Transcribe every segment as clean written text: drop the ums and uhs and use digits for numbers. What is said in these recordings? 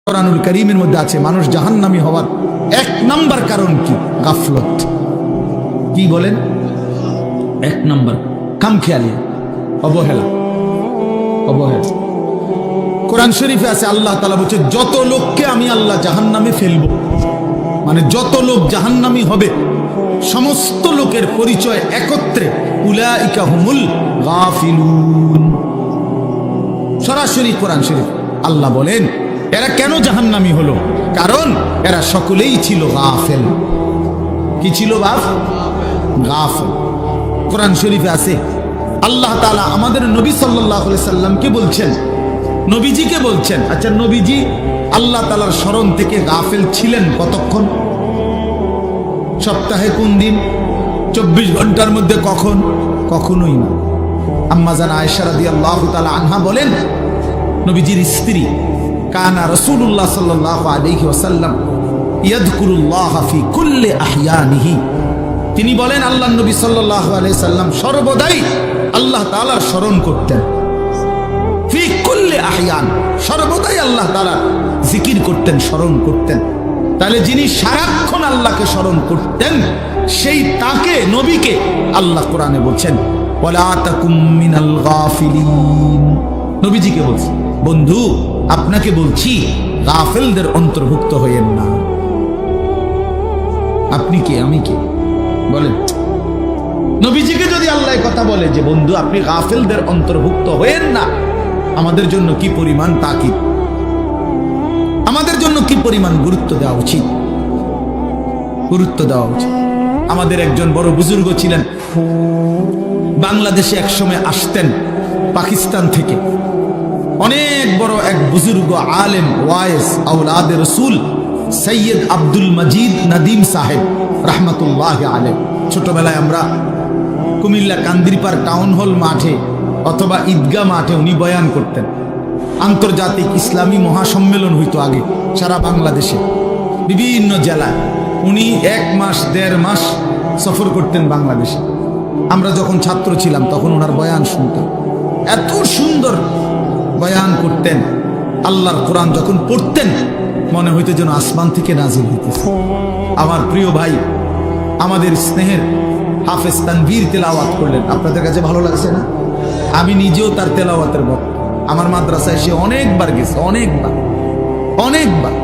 কোরআনুল কারীমের মধ্যে আছে মানুষ জাহান্নামী হওয়ার এক নাম্বার কারণ কি? গাফলত। কি বলেন? এক নাম্বার খামখেয়ালি, অবহেলা। অবহেলা। কোরআন শরীফে আছে আল্লাহ তাআলা বলছে যত লোককে আমি আল্লাহ জাহান্নামে ফেলবো, মানে যত লোক জাহান্নামী হবে সমস্ত লোকের পরিচয় একত্রে উলাইকা হুমুল গাফিলুন। সরাসরি কোরআন শরীফ আল্লাহ বলেন এরা কেন জাহান্নামী হলো? কারণ এরা সকলেই ছিল গাফেল। কি ছিল? গাফেল। কোরআন শরীফে আছে আল্লাহ তাআলা আমাদের নবী সাল্লাল্লাহু আলাইহি সাল্লামকে বলছেন, নবীজিকে বলছেন, আচ্ছা নবীজি আল্লাহ তাআলার স্মরণ থেকে গাফেল ছিলেন কতক্ষণ? সপ্তাহে কোন দিন? 24 ঘন্টার মধ্যে কখন? কখনোই না। আম্মা জান আয়েশা রাদিয়াল্লাহু তাআলা আনহা বলেন নবীজির স্ত্রী কানা রাসূলুল্লাহ সাল্লাল্লাহু আলাইহি ওয়াসাল্লাম ইয়াযকুরুল্লাহ ফি কুল্লি আহইয়ানিহি। তিনি বলেন আল্লাহর নবী সাল্লাল্লাহু আলাইহি সাল্লাম সর্বদাই আল্লাহ তাআলার স্মরণ করতেন। ফি কুল্লি আহইয়ান, সর্বদাই আল্লাহ তাআলার জিকির করতেন, স্মরণ করতেন। তাহলে যিনি সারাক্ষণ আল্লাহকে স্মরণ করতেন সেই তাকে, নবীকে আল্লাহ কোরআনে বলছেন ওয়ালা তাকুম মিনাল গাফিলিন। নবীজিকে বলছেন বন্ধু আপনাকে বলছি গাফেলদের অন্তর্ভুক্ত হইয়েন না। আপনি কে? আমি কে? বলেন। নবীজিকে যদি আল্লাহ কথা বলে যে বন্ধু আপনি গাফেলদের অন্তর্ভুক্ত হইয়েন না, আমাদের জন্য কি পরিমাণ তাকিদ, আমাদের জন্য কি পরিমাণ গুরুত্ব দেওয়া উচিত, গুরুত্ব দেওয়া উচিত। আমাদের একজন বড় বুজুর্গ ছিলেন, বাংলাদেশে একসময় আসতেন পাকিস্তান থেকে। অনেক বড় এক বুজুর্গ আলেম, ওয়াইস, আওলাদে রসুল সৈয়দ আব্দুল মজিদ নদীম সাহেব রহমতুল্লাহ আলেম। ছোটবেলায় আমরা কুমিল্লা কান্দিরপাড় টাউন হল মাঠে অথবা ঈদগাহ মাঠে উনি বয়ান করতেন। আন্তর্জাতিক ইসলামী মহাসম্মেলন হইতো আগে সারা বাংলাদেশে, বিভিন্ন জেলায়। উনি 1 মাস 1.5 মাস সফর করতেন বাংলাদেশে। আমরা যখন ছাত্র ছিলাম তখন ওনার বয়ান শুনতাম। এত সুন্দর বয়ান করতেন। আল্লাহর কোরআন যখন পড়তেন মনে হইতো যেন আসমান থেকে নাজিল হইতেছে। আমার প্রিয় ভাই, আমাদের স্নেহের হাফেজ তানভীর তেলাওয়াত করলেন, আপনাদের কাছে ভালো লাগছে না? আমি নিজেও তার তেলাওয়াতের ভক্ত। আমার মাদ্রাসায় সে অনেকবার গেছে, অনেকবার।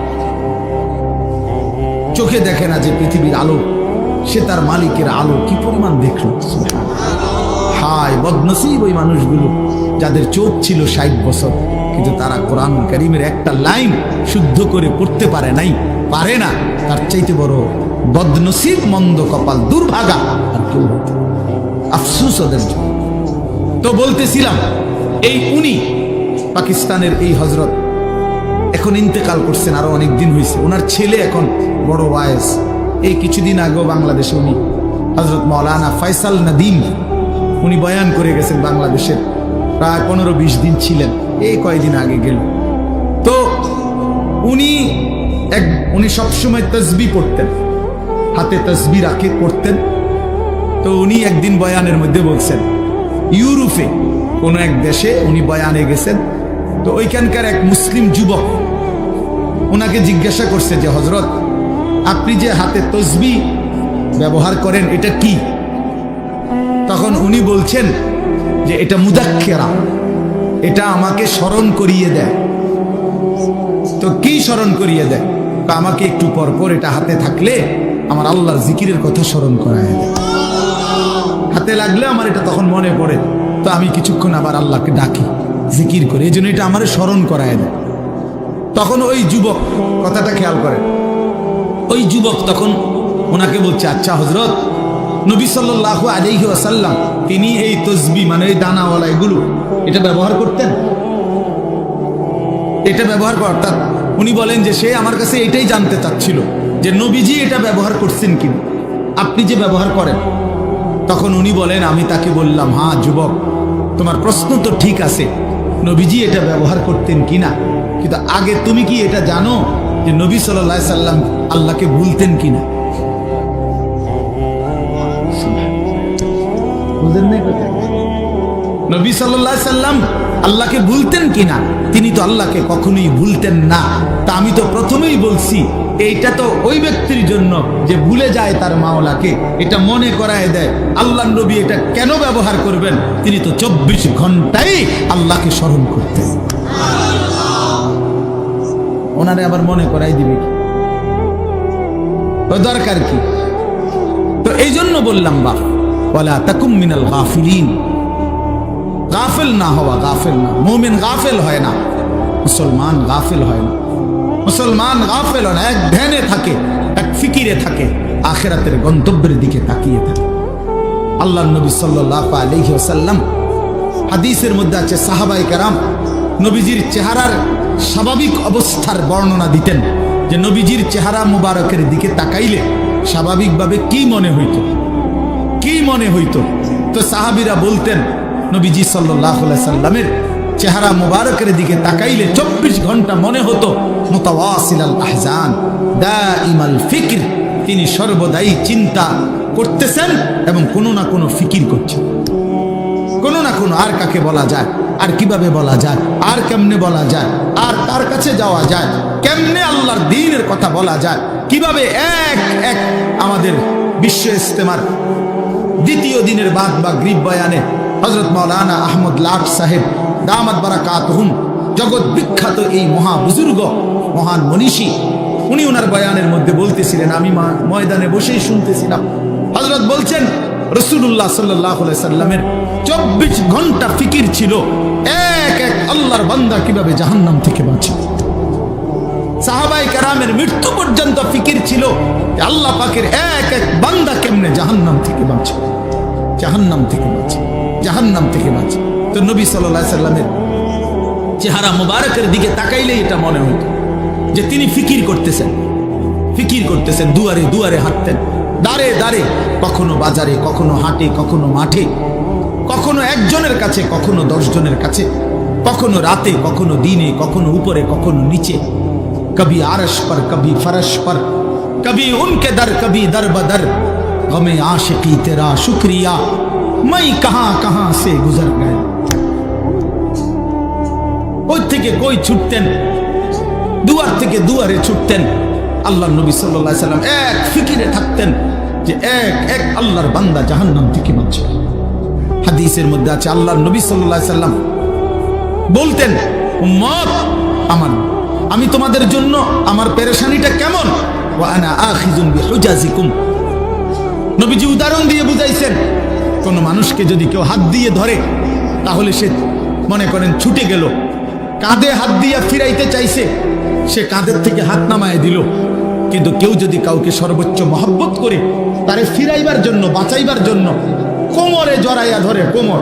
চোখে দেখে না যে পৃথিবীর আলো, সে তার মালিকের আলো কি পরিমাণ দেখল। হায় বদনসিব ওই মানুষগুলো যাদের চোখ ছিল 60 বছর, কিন্তু তারা কোরআন কারীমের একটা লাইন শুদ্ধ করে পড়তে পারে নাই, পারে না। তার চাইতে বড় বদনসিব, মন্দ কপাল, দুর্ভাগা আর কেউ হতো। আফসোস ওদের জন্য। তো বলতেছিলাম এই উনি পাকিস্তানের এই হজরত এখন ইন্তেকাল করছেন, আরো অনেক দিন হয়েছে। ওনার ছেলে এখন বড় ওয়াইস। এই কিছুদিন আগেও বাংলাদেশে উনি হজরত মাওলানা ফয়সাল নদীম উনি বয়ান করে গেছেন বাংলাদেশের। প্রায় 15-20 দিন ছিলেন, এই কয়েকদিন আগে গেল। তো উনি সবসময় তসবিহ পড়তেন, হাতে তসবিহ রাখে পড়তেন। তো উনি একদিন বয়ানের মধ্যে বলছেন ইউরোপে কোন এক দেশে উনি বয়ানে গেছেন। তো ওইখানকার এক মুসলিম যুবক ওনাকে জিজ্ঞাসা করছে যে হজরত আপনি যে হাতে তসবিহ ব্যবহার করেন এটা কি? তখন উনি বলছেন যে এটা মুযাক্কিরা, এটা আমাকে স্মরণ করিয়ে দেয়। তো কি স্মরণ করিয়ে দেয়? আমাকে একটু পর পর এটা হাতে থাকলে আমার আল্লাহর জিকিরের কথা স্মরণ করায় দেয়। হাতে লাগলে আমার এটা তখন মনে পড়ে, তো আমি কিছুক্ষণ আবার আল্লাহকে ডাকি, জিকির করি, এই জন্য এটা আমার স্মরণ করায় দেয়। তখন ওই যুবক, কথাটা খেয়াল করেন, ওই যুবক তখন ওনাকে বলছে আচ্ছা হজরত নবী সাল্লাল্লাহু আলাইহি ওয়াসাল্লাম তিনি এই তসবিহ মানে এই দানাওয়ালা এগুলো এটা ব্যবহার করতেন, এটা ব্যবহার করতেন। উনি বলেন যে সে আমার কাছে এটাই জানতে চাচ্ছিল যে নবীজি এটা ব্যবহার করছেন কিনা, আপনি যে ব্যবহার করেন। তখন উনি বলেন আমি তাকে বললাম হ্যাঁ যুবক তোমার প্রশ্ন তো ঠিক আছে, নবীজি এটা ব্যবহার করতেন কিনা, কিন্তু আগে তুমি কি এটা জানো যে নবী সাল্লাল্লাহু আলাইহি সাল্লাম আল্লাহকে ভুলতেন কিনা? নবী সাল্লাল্লাহু আলাইহি সাল্লাম আল্লাহকে ভুলতেন কিনা? তিনি তো আল্লাহকে কখনোই ভুলতেন না। তা আমি তো প্রথমেই বলছি এইটা তো ওই ব্যক্তির জন্য যে ভুলে যায় তার মাওলাকে, এটা মনে করায় দেয়। আল্লাহ নবী এটা কেন ব্যবহার করবেন? তিনি তো 24 ঘন্টাই আল্লাহকে স্মরণ করতেন। ওনারে আবার মনে করাই দিবে কি? দরকার কি? তো এই জন্য বললাম বা ওয়ালা তাকুম মিনাল গাফিলিন, গাফেল না হওয়া, গাফেল না। মুমিন গাফেল হয় না, মুসলমান গাফেল হয় না। মুসলমান গাফেল হয় না, এক ধ্যানে থাকে, এক ফিকিরে থাকে, আখিরাতের গন্তব্যের দিকে তাকিয়ে থাকে। আল্লাহর নবী সাল্লাল্লাহু আলাইহি ওয়াসাল্লাম হাদিসের মধ্যে আছে সাহাবায়ে কেরাম নবীজির চেহারার স্বাভাবিক অবস্থার বর্ণনা দিতেন, যে নবীজির চেহারা মুবারকের দিকে তাকাইলে স্বাভাবিকভাবে কি মনে হইতো, কি মনে হইতো? তো সাহাবীরা বলতেন নবীজি সাল্লাল্লাহু আলাইহি সাল্লামের চেহারা মুবারকের দিকে তাকাইলে 24 ঘন্টা মনে হতো মুতাওয়াসিলাল আহজান দাইমাল ফিকর, তিনি সর্বদাই চিন্তা করতেছেন এবং কোনো না কোনো ফিকির করছেন, কোনো না কোনো। আর কাকে বলা যায়, আর কিভাবে বলা যায়, আর কেমনে বলা যায়, আর তার কাছে যাওয়া যায়, কেমনে আল্লাহর দ্বীনের কথা বলা যায়, কিভাবে এক এক আমাদের বিশ্ব ইস্তেমার দ্বিতীয় দিনের বাদ বা গ্রিব বয়ানে হযরত মাওলানা আহমদ লাট সাহেব দামাত বারাকাতুহুম, জগৎ বিখ্যাত এই মহা বুজুর্গ, মহান মনীষী, উনি ওনার বয়ানের মধ্যে বলতেছিলেন, আমি ময়দানে বসেই শুনতেছিলাম। হযরত বলছেন রাসূলুল্লাহ সাল্লাল্লাহু আলাইহি সাল্লামের 24 ঘন্টা ফিকির ছিল এক এক আল্লাহর বান্দা কিভাবে জাহান্নাম থেকে বাঁচে। সাহাবায়ে কেরামের মৃত্যু পর্যন্ত ফিকির ছিল যে আল্লাহ পাকের এক এক বান্দা কেমনে জাহান্নাম থেকে বাঁচে, জাহান্নাম থেকে বাঁচে, জাহান্নাম থেকে বাঁচে। তো নবী সাল্লাল্লাহু আলাইহি সাল্লামের চেহারা মুবারকের দিকে তাকাইলেই এটা মনে হতো যে তিনি ফিকির করতেছেন, ফিকির করতেছেন। দুয়ারে দুয়ারে হাঁটতেন, দাঁড়ে দাঁড়ে, কখনো বাজারে, কখনো হাটে, কখনো মাঠে, কখনো একজনের কাছে, কখনো 10 জনের কাছে, কখনো রাতে, কখনো দিনে, কখনো উপরে, কখনো নিচে, কবি আরশ पर कभी फरश पर, कभी उनके दर, कभी दर बदर, गमे आशिकी तेरा शुक्रिया, मैं कहां कहां से गुजर गया। ওই থেকে কই ছুটতেন, দুয়ার থেকে দুয়ারে ছুটতেন। আল্লাহর নবী সাল্লাল্লাহু আলাইহি সাল্লাম এক ফিকিরে থাকতেন যে এক এক আল্লাহর বান্দা জাহান্নাম থেকে বাঁচে। হাদিসের মধ্যে আছে আল্লাহর নবী সাল্লাল্লাহু আলাইহি সাল্লাম বলতেন, উম্মত আমার, আমি তোমাদের জন্য আমার পেরেশানিটা কেমন, ওয়া আনা আখিযুন বিহুজাজিকুম। নবীজি উদাহরণ দিয়ে বুঝাইছেন, কোন মানুষকে যদি কেউ হাত দিয়ে ধরে তাহলে সে মনে করেন ছুটে গেল, কাঁধে হাত দিয়ে ফিরাইতে চাইছে, সে কাঁধের থেকে হাত নামায় দিল। কিন্তু কেউ যদি কাউকে সর্বোচ্চ মহব্বত করে তারে ফিরাইবার জন্য, বাঁচাইবার জন্য কোমরে জড়াইয়া ধরে, কোমর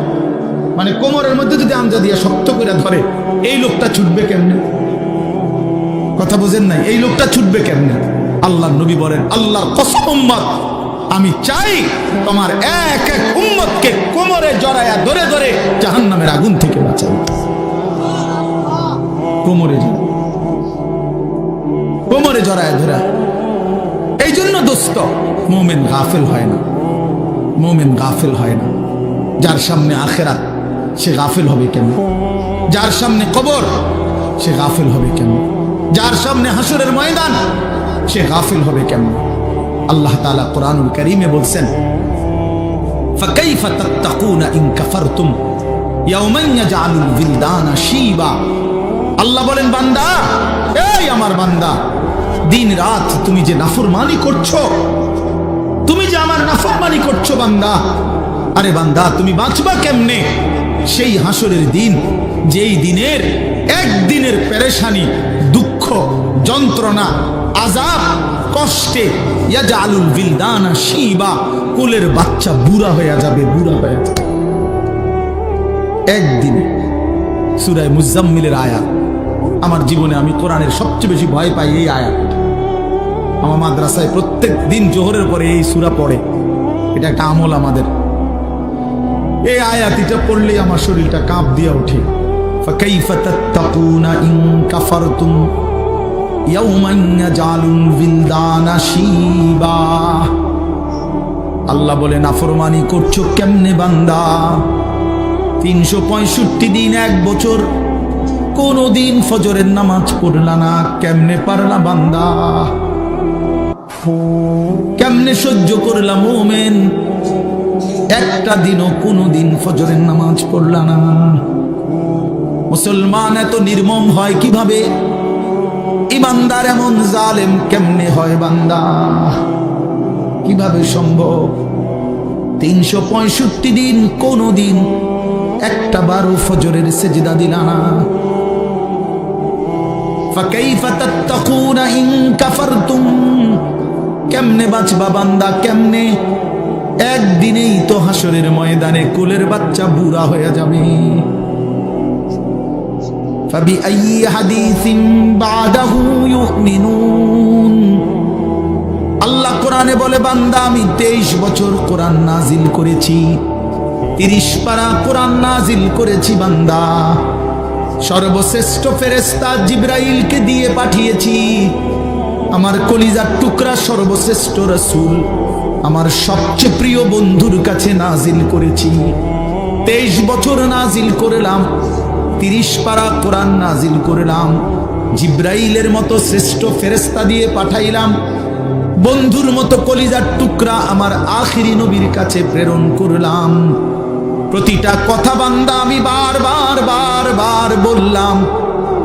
মানে কোমরের মধ্যে যদি আমজা দিয়া শক্ত করে ধরে, এই লোকটা ছুটবে কেমনে? কথা বোঝেন নাই? এই লোকটা ছুটবে কেমনে? আল্লাহর নবী বলেন, আল্লাহর কসম উম্মত, আমি চাই তোমার এক এক উম্মতকে কোমরে জড়াইয়া ধরে ধরে জাহান্নামের আগুন থেকে বাঁচাই। কোমরে জড়ায় ধরা। এই জন্য দোস্ত, মুমিন গাফিল হয় না, মুমিন গাফিল হয় না। যার সামনে আখিরাত সে গাফিল হবে কেন? যার সামনে কবর সে গাফিল হবে কেন? যার সামনে হাসরের ময়দান সে গাফিল হবে কেন? আল্লাহ তাআলা কোরআনুল কারীমে বলছেন, ফাকাইফা তাত্তাকুনা ইন কাফারতুম ইয়াওমান ইয়াজআলুল বিলদানা শিবা। আল্লাহ বলেন, বান্দা, এই আমার বান্দা, দিন রাত তুমি যে নাফরমানি করছো, তুমি যে আমার নাফরমানি করছো বান্দা, আরে বান্দা তুমি বাঁচবা কেমনে সেই হাসরের দিন, যেই দিনের একদিনের পেরেশানি, দুঃখ, যন্ত্রণা, আযাব, কষ্টে ইয়াজআলুল বিলদানা শিবা, কোলের বাচ্চা বুড়া হয়ে যাবে, বুড়া হয়ে যাবে একদিনে। সূরা মুজাম্মিলের আয়াত। আমার জীবনে আমি কোরআনের সবচেয়ে বেশি ভয় পাই এই আয়াত। আমার মাদ্রাসায় প্রত্যেক দিন জোহরের পরে এই সূরা পড়ে, এটা একটা আমল আমাদের। এই আয়াতটা পড়লেই আমার শরীরটা কাঁপ দিয়ে ওঠে। ফাকাইফা তাত্তাকুনা ইন কাফারতুম ইয়াওমান ইয়াজআলুল বিলদানা শিবা। আল্লাহ বলে, নাফরমানি করছো কেমনে বান্দা? 365 দিন, 1 বছর কোনদিন ফজরের নামাজ পড়লা না। কেমনে পারলা বান্দা? কেমনে সহ্য করলা মোমেন? একটা দিনও কোনদিন ফজরের নামাজ পড়লা না। মুসলমান এত নির্মম হয় কিভাবে? ইমানদার এমন জালেম কেমনে হয় বান্দা? কিভাবে সম্ভব? 365 দিন কোনদিন একটা বারও ফজরের সেজদা দিলা না। ফাকাইফা তাত্তাকুনা ইন কাফারতুম, কেমনে বাঁচবা বান্দা? কেমনে? একদিনেই তো হাসরের ময়দানে কোলের বাচ্চা বুড়া হয়ে যাবে। ফাবিআইয়ি হাদিসিন বাদাহু ইউমিনুন, আল্লাহ কোরআনে বলে বান্দা আমি 23 বছর কোরআন নাজিল করেছি, 30 পারা কোরআন নাজিল করেছি বান্দা। সর্বশ্রেষ্ঠ ফেরেশতা জিবরাইলকে দিয়ে পাঠিয়েছি। আমার কলিজার টুকরা সর্বশ্রেষ্ঠ রাসূল আমার সবচেয়ে প্রিয় বন্ধুর কাছে নাজিল করেছি। 23 বছর নাজিল করলাম, 30 পারা কোরআন নাজিল করলাম। জিবরাইলের মতো শ্রেষ্ঠ ফেরেশতা দিয়ে পাঠাইলাম। বন্ধুর মতো কলিজার টুকরা আমার আখিরি নবীর কাছে প্রেরণ করলাম। প্রতিটা কথা বান্দা আমি বারবার বললাম।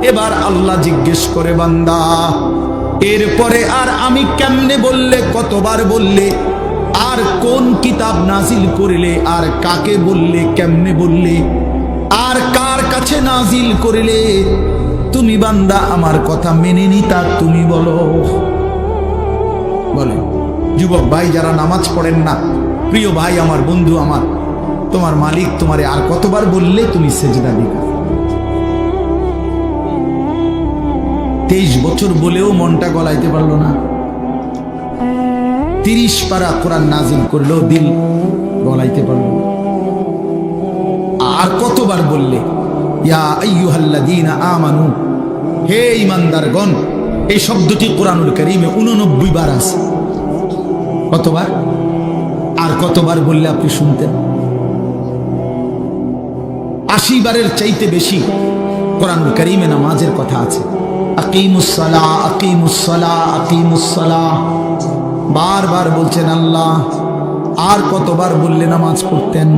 এবার আল্লাহ জিজ্ঞেস করে বান্দা এরপরে আর আমি কেমনে বললে, কতবার বললে, আর কোন কিতাব নাজিল করলে, আর কাকে বললে, কেমনে বললে, আর কার কাছে নাজিল করলে? তুমি বান্দা আমার কথা মেনে নিতা, তুমি বলো। বলে যুবক ভাই যারা নামাজ পড়েন না, প্রিয় ভাই আমার, বন্ধু আমার, তোমার মালিক তোমারে আর কতবার বললে তুমি সেজদা দিবা? 23 বছর বলেও মনটা গলাইতে পারলো না। 30 পারা কোরআন নাজিল করলেও দিল গলাইতে পারলো না। আর কতবার বললে ইয়া আইয়ুহাল্লাযীনা আমানু, হে ঈমানদারগণ। এই শব্দটি কোরআনুল কারীমে 89 বার আছে। কতবার? আর কতবার বললে আপনি শুনতেন? 80 বারের চাইতে বেশি কোরআনুল কারীমে নামাজের কথা আছে। আকিমুস সালাহ, আকিমুস সালাহ, আকিমুস সালাহ বারবার বলছেন আল্লাহ। আর কতবার বললে নামাজ পড়তেন?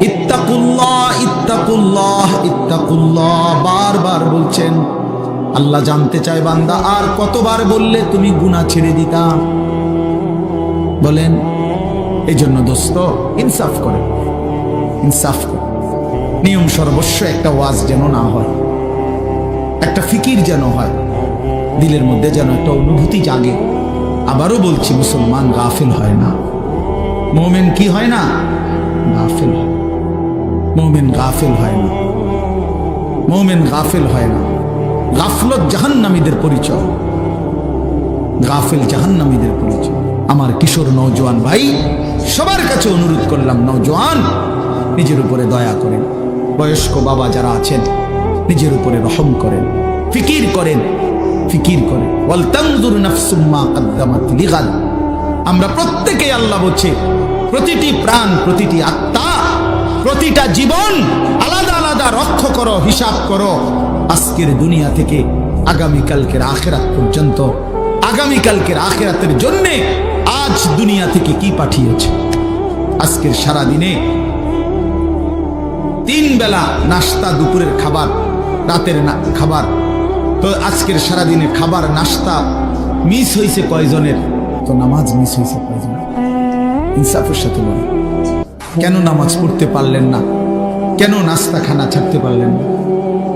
ইত্তাকুল্লাহ, ইত্তাকুল্লাহ, ইত্তাকুল্লাহ বারবার বলছেন। আল্লাহ জানতে চায় বান্দা আর কতবার বললে তুমি গুনাহ ছেড়ে দিতা? বলেন। এই জন্য দোস্ত ইনসাফ করেন, ইনসাফ করেন। নিয়ম সর্বস্ব একটা ওয়াজ যেন না হয়, একটা ফিকির যেন হয়, দিলের মধ্যে যেন একটা অনুভূতি জাগে। আবারও বলছি মুসলমান গাফিল হয় না। মুমিন কি হয় না? গাফিল হয়। মুমিন গাফিল হয় না, মুমিন গাফিল হয় না। গাফলত জাহান্নামীদের পরিচয়, গাফিল জাহান্নামীদের পরিচয়। আমার কিশোর নওজোয়ান ভাই সবার কাছে অনুরোধ করলাম, নওজোয়ান নিজের উপরে দয়া করেন। বয়স্ক বাবা যারা আছেন নিজের উপরে রহম করেন, ফিকির করেন, ফিকির করেন। ওয়াল তানজুর নাফসুম মা কদ্দামাত লিগাদ। আমরা প্রত্যেকেই আল্লাহ বলছে প্রতিটি প্রাণ, প্রতিটি আত্মা, প্রতিটা জীবন আলাদা আলাদা রক্ষ করো, হিসাব করো। আজকের দুনিয়া থেকে আগামীকালকের আখিরাত পর্যন্ত, আগামীকালকের আখিরাতের জন্য আজ দুনিয়া থেকে কি পাঠিয়েছে। আজকের সারা দিনে 3 বেলা নাস্তা, দুপুরের খাবার, রাতের খাবার। তো আজকের সারা দিনে খাবার, নাস্তা মিস হয়েছে কয়জনের? তো নামাজ মিস হয়েছে কয়জনের? ইনসাফের সাথে বলেন, কেন নামাজ পড়তে পারলেন না? কেন নাস্তা খানা ছাড়তে পারলেন না?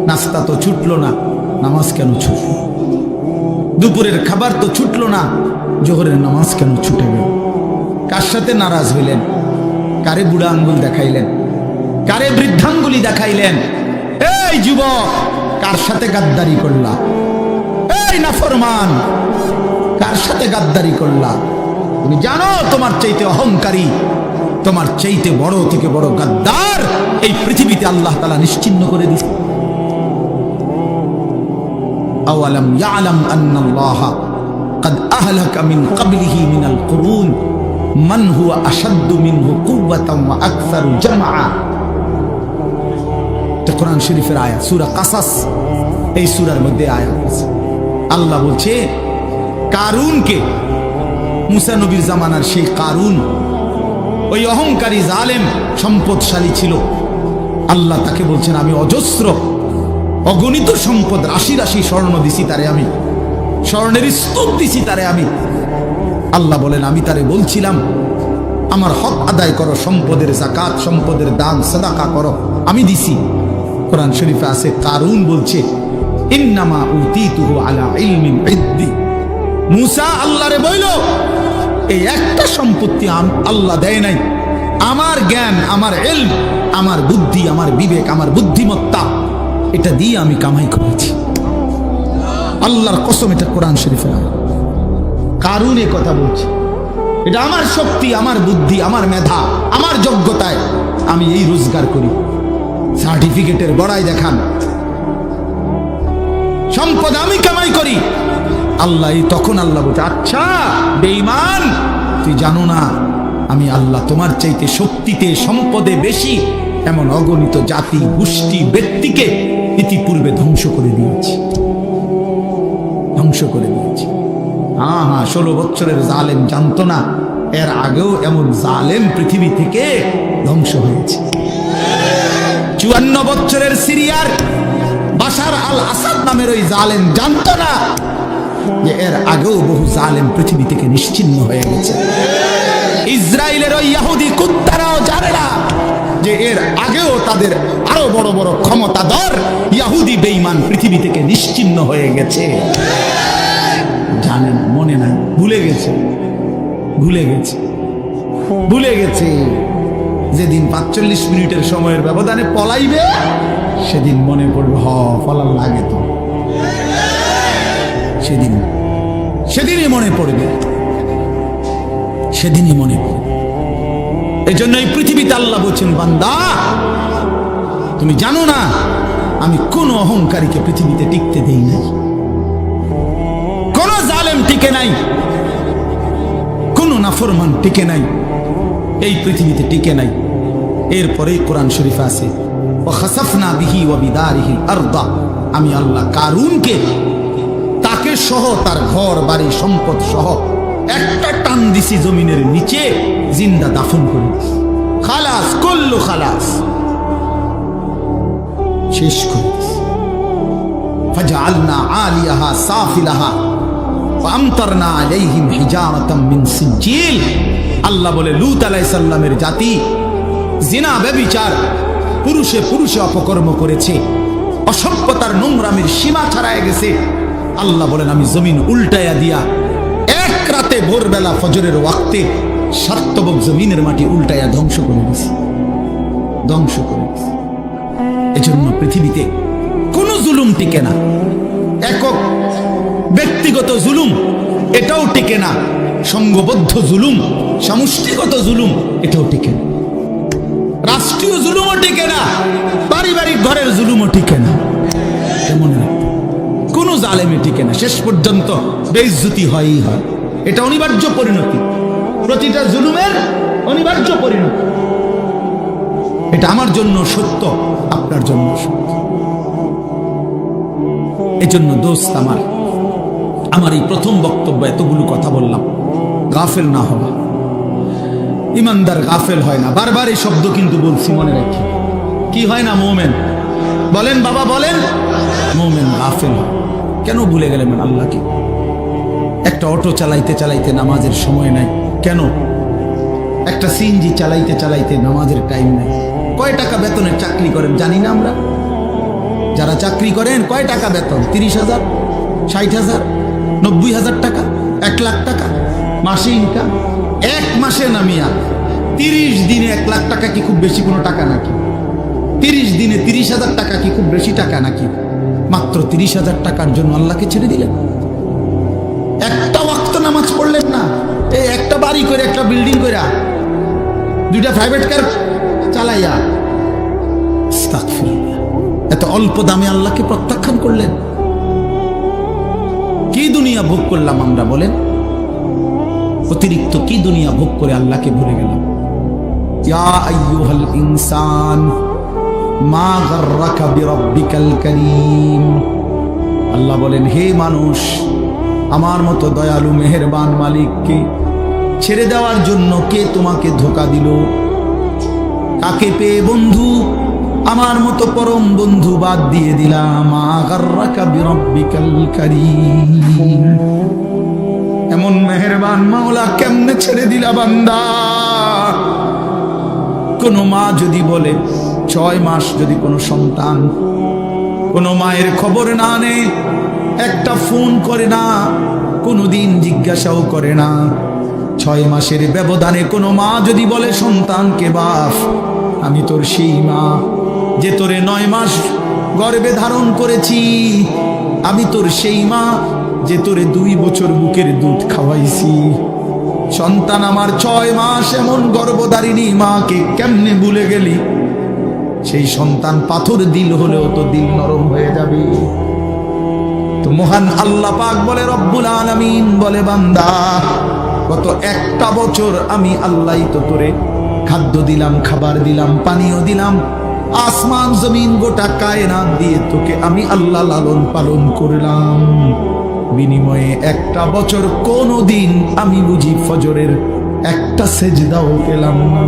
নাস্তা তো ছুটলো না, নামাজ কেন ছুটল? দুপুরের খাবার তো ছুটলো না, জোহরের নামাজ কেন ছুটে গেল? কার সাথে নারাজ হইলেন? কারে বুড়া আঙ্গুল দেখাইলেন? কারে বৃদ্ধাঙ্গুলি দেখাইলেন? এই যুবক কার সাথে গাদ্দারি করলা? এই নাফরমান কার সাথে গাদ্দারি করলা? তুমি জানো তোমার চাইতে অহংকারী, তোমার চাইতে বড় থেকে বড় গাদ্দার এই পৃথিবীতে আল্লাহ তাআলা নিশ্চিহ্ন করে দিয়েছে। আওয়ালাম ইয়ালাম আন্নাল্লাহা ক্বাদ আহলাকা মিন ক্বাবলিহি মিনাল কুরুন মান হুয়া আশাদ্দু মিনহু কুওয়াতান ওয়া আকসারু জামআ। এটা কোরআন শরীফের আয়াত, সূরা কাসাস, এই সূরার মধ্যে আয়াত আছে। আল্লাহ বলছে কারুনকে, মুসা নবীর জামানার সেই কারুন, ওই অহংকারী জালেম সম্পদশালী ছিল। আল্লাহ তাকে বলছেন আমি অজস্র অগণিত সম্পদ, রাশি রাশি স্বর্ণ দিছি তারে, আমি স্বর্ণের স্তূপ দিছি তারে আমি। আল্লাহ বলেন আমি তারে বলছিলাম আমার হক আদায় করো, সম্পদের যাকাত, সম্পদের দান সাদাকা করো, আমি দিছি। কোরআন শরীফে আছে কারুন বলছে ইন্নামা উতীতুহু আলা ইলমিন ইদ্দি। মুসা আল্লাহরে বইল এই একটা সম্পত্তি আল্লাহ দেয় নাই, আমার জ্ঞান, আমার ইলম, আমার বুদ্ধি, আমার বিবেক, আমার বুদ্ধিমত্তা, এটা দিয়ে আমি কামাই করেছি। আল্লাহর কসম, এটা কোরআন শরীফে কারুন এ কথা বলছে, এটা আমার শক্তি, আমার বুদ্ধি, আমার মেধা, আমার যোগ্যতায় আমি এই রোজগার করি। সার্টিফিকেটের বড়াই দেখান, সম্পদ আমি কামাই করি। আল্লাহ তখন আল্লাহ বলছে আচ্ছা বেঈমান, তুই জানো না আমি আল্লাহ তোমার চাইতে শক্তিতে সম্পদে বেশি এমন অগণিত জাতি গোষ্ঠী ব্যক্তিকে ইতিপূর্বে ধ্বংস করে দিয়েছি, ধ্বংস করে দিয়েছি। হ্যাঁ 16 বছরের জালেম জানতো না এর আগেও এমন জালেম পৃথিবী থেকে ধ্বংস হয়েছে। 54 বছরের সিরিয়ার বাশার আল আসাদ নামের ওই জালেম জানতো না যে এর আগেও বহু জালেম পৃথিবী থেকে নিশ্চিহ্ন হয়ে গেছে। ইসরায়েলের ওই ইহুদি কুত্তারাও জানে না যে এর আগেও তাদের আরো বড় বড় ক্ষমতাধর ইহুদি বেঈমান পৃথিবী থেকে নিশ্চিহ্ন হয়ে গেছে। জানেন, মনে নাই, ভুলে গেছে, ভুলে গেছে, ভুলে গেছে। যেদিন 45 মিনিটের সময়ের ব্যবধানে পলাইবে সেদিন মনে পড়বে পলার লাগে তো, সেদিনই মনে পড়বে, সেদিনই মনে পড়বে। এই জন্য এই পৃথিবীতে আল্লাহ বলছেন বান্দা তুমি জানো না আমি কোন অহংকারীকে পৃথিবীতে টিকতে দেই নাই, কোন জালেম টিকে নাই, কোন নাফরমান টিকে নাই, এই পৃথিবীতে টিকে নাই। এরপরেই কোরআন শরীফে আছে ওয়াখাসাফনা বিহি ওয়া বিদারিহি আরদা, আমি আল্লাহ কারুনকে তাকে সহ তার ঘর বাড়ি সম্পদ সহ একটা টান দিছি জমিনের নিচে, জিন্দা দাফন করে দিছি। খালাস, কুল্লু খালাস, শেষ করে দিছি। ফাজআলনা আলিয়াহা সাফিলাহা ওয়া আমতারনা আলাইহিম হিজারাতাম মিন সিজিল। আল্লাহ বলে লূত আলাইহিস সালামের জাতি জিনা ব্যভিচার, পুরুষে পুরুষে অপকর্ম করেছে, অসভ্যতার নোংরামির সীমা ছাড়ায় গেছে। আল্লাহ বলেন আমি জমিন উল্টায়া দিয়া এক রাতে ভোরবেলা ফজরের ওয়াক্তে সার্থবক জমিনের মাটি উল্টায়া ধ্বংস করে দিছি, ধ্বংস করে দিছি। এজন্য পৃথিবীতে কোন জুলুম টিকে না, একক ব্যক্তিগত জুলুম এটাও টিকে না, সংঘবদ্ধ জুলুম, সমষ্টিগত জুলুম এটাও টিকে না, রাষ্ট্রীয় জুলুমও টিকে না, পারিবারিক ঘরের জুলুমও টিকে না। মনে রাখতে কোন জালেমে টিকে না, শেষ পর্যন্ত বেইজ্জতি হয়ই হয়। এটা অনিবার্য পরিণতি, প্রতিটা জুলুমের অনিবার্য পরিণতি। এটা আমার জন্য সত্য, আপনার জন্য সত্য। এজন্য দোস্ত আমার এই প্রথম বক্তব্য এতগুলো কথা বললাম, গাফেল না হওয়া। ইমানদার গাফেল হয় না, বারবার এই শব্দ কিন্তু বলছি, মনে রাখি। কি হয় না? মুমিন বলেন বাবা, বলেন মুমিন গাফেল হয়। কেন ভুলে গেলেন আল্লাহকে? একটা অটো চালাইতে চালাইতে নামাজের সময় নাই কেন? একটা সিএনজি চালাইতে চালাইতে নামাজের টাইম নাই। কয় টাকা বেতনের চাকরি করেন জানি না আমরা? যারা চাকরি করেন কয় টাকা বেতন? 30,000, 60,000, 90,000 টাকা, 1 লাখ টাকা মাসে ইনকাম। এক মাসে নামিয়া 30 দিনে 1 লাখ টাকা কি খুব বেশি কোনো টাকা নাকি? 30 দিনে 30,000 টাকা কি খুব বেশি টাকা নাকি? মাত্র 30,000 টাকার জন্য আল্লাহকে ছেড়ে দিলেন। একটা ওয়াক্ত নামাজ পড়লেন না, এই একটা বাড়ি করে, একটা বিল্ডিং করে, 2টা প্রাইভেট কার চালাইয়া, আস্তাগফিরুল্লাহ, এত অল্প দামে আল্লাহকে প্রত্যাখ্যান করলেন। কি দুনিয়া ভোগ করলাম আমরা বলেন? অতিরিক্ত কি দুনিয়া ভোগ করে আল্লাহকে ভুলে গেলাম। ইয়া আইয়ুহাল ইনসান মা গাররাকা বিরাব্বিকাল কারীম। আল্লাহ বলেন, হে মানুষ, আমার মতো দয়ালু মেহেরবান মালিককে ছেড়ে দেওয়ার জন্য কে তোমাকে ধোঁকা দিল? কাকে পেয়ে বন্ধু আমার মতো পরম বন্ধু বাদ দিয়ে দিলাম? মা গাররাকা বিরাব্বিকাল কারীম। এমন মেহেরবান মাওলা কেমনে ছেড়ে দিলা বান্দা? কোন মা যদি বলে 6 মাস যদি কোনো সন্তান কোন মায়ের খবর না নেয়, একটা ফোন করে না, কোনোদিন জিজ্ঞাসাও করে না, 6 মাসের ব্যবধানে কোনো মা যদি বলে সন্তানকে, বাপ আমি তোর সেই মা যে তোরে 9 মাস গর্ভে ধারণ করেছি, আমি তোর সেই মা যে তোরে 2 বছর বুকের দুধ খাওয়াইছি। সন্তান আমার 6 মাস এমন গর্ভধারিণী মাকে কেমনে ভুলে গেলি? সেই সন্তান পাথর দিল হলেও তো দিল নরম হয়ে যাবে। তো মহান আল্লাহ পাক বলে, রব্বুল আলামিন বলে, বান্দা গত 1টা বছর আমি আল্লাহই তো তোরে খাদ্য দিলাম, খাবার দিলাম, পানীয় দিলাম, আসমান জমিন গোটা কায়নাত দিয়ে তোকে আমি আল্লাহ লালন পালন করলাম। বিনিময়ে 1টা বছর কোনদিন আমি বুঝি ফজরের একটা সেজদাও পেলাম না।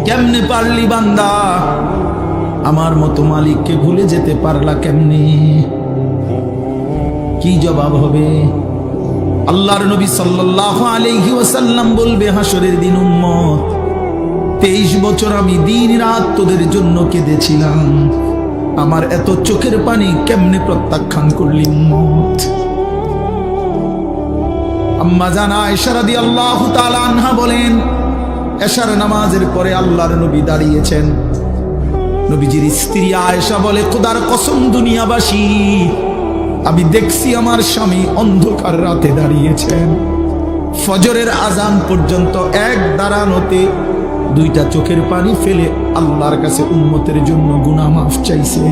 কেমনে পারলি বান্দা? আমার মতো মালিককে ভুলে যেতে পারলা কেমনে? কি জবাব হবে? আল্লাহর নবী সাল্লাল্লাহু আলাইহি ওয়াসাল্লাম বলবে হাসরের দিন, উম্মত 23 বছর আমি দিন রাত তোদের জন্য কেঁদেছিলাম, আমার এত চোখের পানি কেমনে প্রত্যাখ্যান করলি উম্মত? আম্মা জান আয়েশা রাদিয়াল্লাহু তাআলা আনহা বলেন, এশার নামাজের পরে আল্লাহর নবী দাঁড়িয়েছেন। নবীজির স্ত্রী আয়েশা বলে, খোদার কসম দুনিয়াবাসী, আমি দেখছি আমার স্বামী অন্ধকার রাতে দাঁড়িয়েছেন, ফজরের আজান পর্যন্ত এক দাঁড়ানোতে 2টা চোখের পানি ফেলে আল্লাহর কাছে উম্মতের জন্য গুনাহ মাফ চাইছে।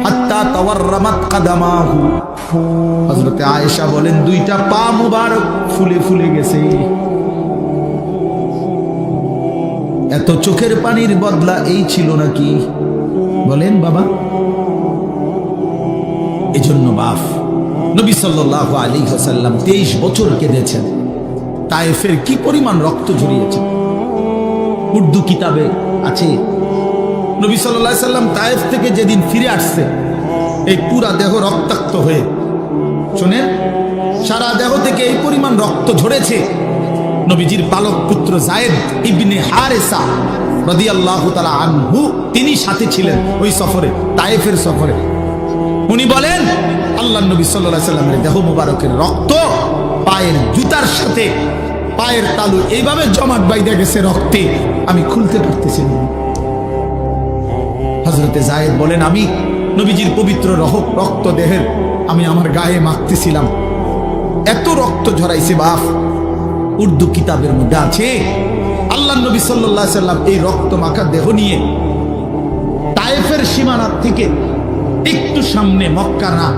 হাত্তা তাওয়াররামাত কাদামাহু, হযরতে আয়েশা বলেন 2টা পা মুবারক ফুলে ফুলে গেছে। এত চোখের পানির বদলা এই ছিল নাকি? বলেন বাবা। এজন্য বাপ নবী সাল্লাল্লাহু আলাইহি ওয়াসাল্লাম 23 বছর কেঁদেছেন। তায়েফের কি পরিমাণ রক্ত ঝরিয়েছে উর্দু কিতাবে আছে। নবী সাল্লাল্লাহু আলাইহি ওয়াসাল্লাম তায়েফ থেকে যেদিন ফিরে আসছে, এই পুরা দেহ রক্তাক্ত হয়ে, শুনেন, সারা দেহ থেকে এই পরিমাণ রক্ত ঝরেছে। নবীজির পালক পুত্র যায়েদ ইবনে হারেসা রাদিয়াল্লাহু তাআলা আনহু, তিনি সাথে ছিলেন ওই সফরে, তায়েফের সফরে। উনি বলেন, আল্লাহর নবী সাল্লাল্লাহু আলাইহি ওয়াসাল্লামের দেহ মুবারকের রক্ত পায়ের জুতার সাথে পায়ের তালু এইভাবে জমাট বাইধা গেছে রক্তে, আমি খুলতে পারতেছি না। হযরতে যায়েদ বলেন, আমি নবীজির পবিত্র রক্ত দেহের আমি আমার গায়ে মাখতেছিলাম, এত রক্ত ঝরাইছে বাপ। উর্দু কিতাবের মধ্যে আছে, আল্লাহর নবী সাল্লাল্লাহু আলাইহি ওয়াসাল্লাম এই রক্ত মাখা দেহ নিয়ে তায়েফের সীমানা থেকে একটু সামনে মক্কা না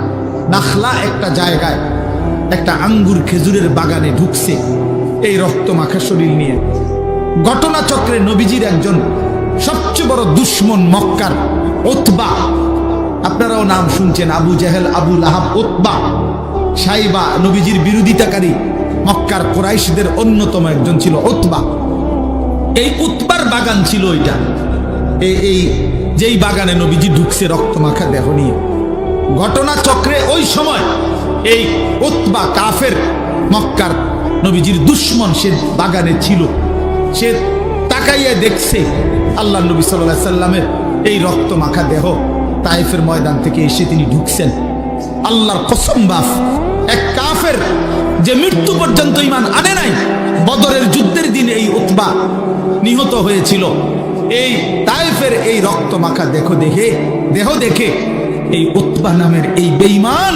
নাখলা একটা জায়গায় একটা আঙ্গুর খেজুরের বাগানে ঢুকছে এই রক্ত মাখা শরীর নিয়ে। ঘটনাচক্রে নবীজির একজন সবচেয়ে বড় দুশ্মন মক্কার উতবা, আপনারাও নাম শুনছেন, আবু জেহেল, আবু লাহাব, উতবা, সাইবা, নবীজির বিরোধিতাকারী মক্কার কুরাইশদের অন্যতম একজন ছিল উতবা। এই উতবার বাগান ছিল ওইটা, এই যেই বাগানে নবীজি ঢুকছে রক্ত মাখা দেহ নিয়ে। ঘটনাচক্রে ওই সময় এই উতবা কাফের মক্কার নবীজির দুশ্মন, সে বাগানে ছিল। সে তাকাইয়া দেখছে আল্লাহ নবী সাল্লাল্লাহু আলাইহি সাল্লামের এই রক্ত মাখা দেহ তায়েফের ময়দান থেকে এসে তিনি ঢুকছেন। আল্লাহর কসম বাপ, এক কাফের যে মৃত্যু পর্যন্ত ঈমান আনে নাই, বদরের যুদ্ধের দিন এই উতবা নিহত হয়েছিল। এই তায়েফের এই রক্ত মাখা দেহ দেখে এই উতবা নামের এই বেঈমান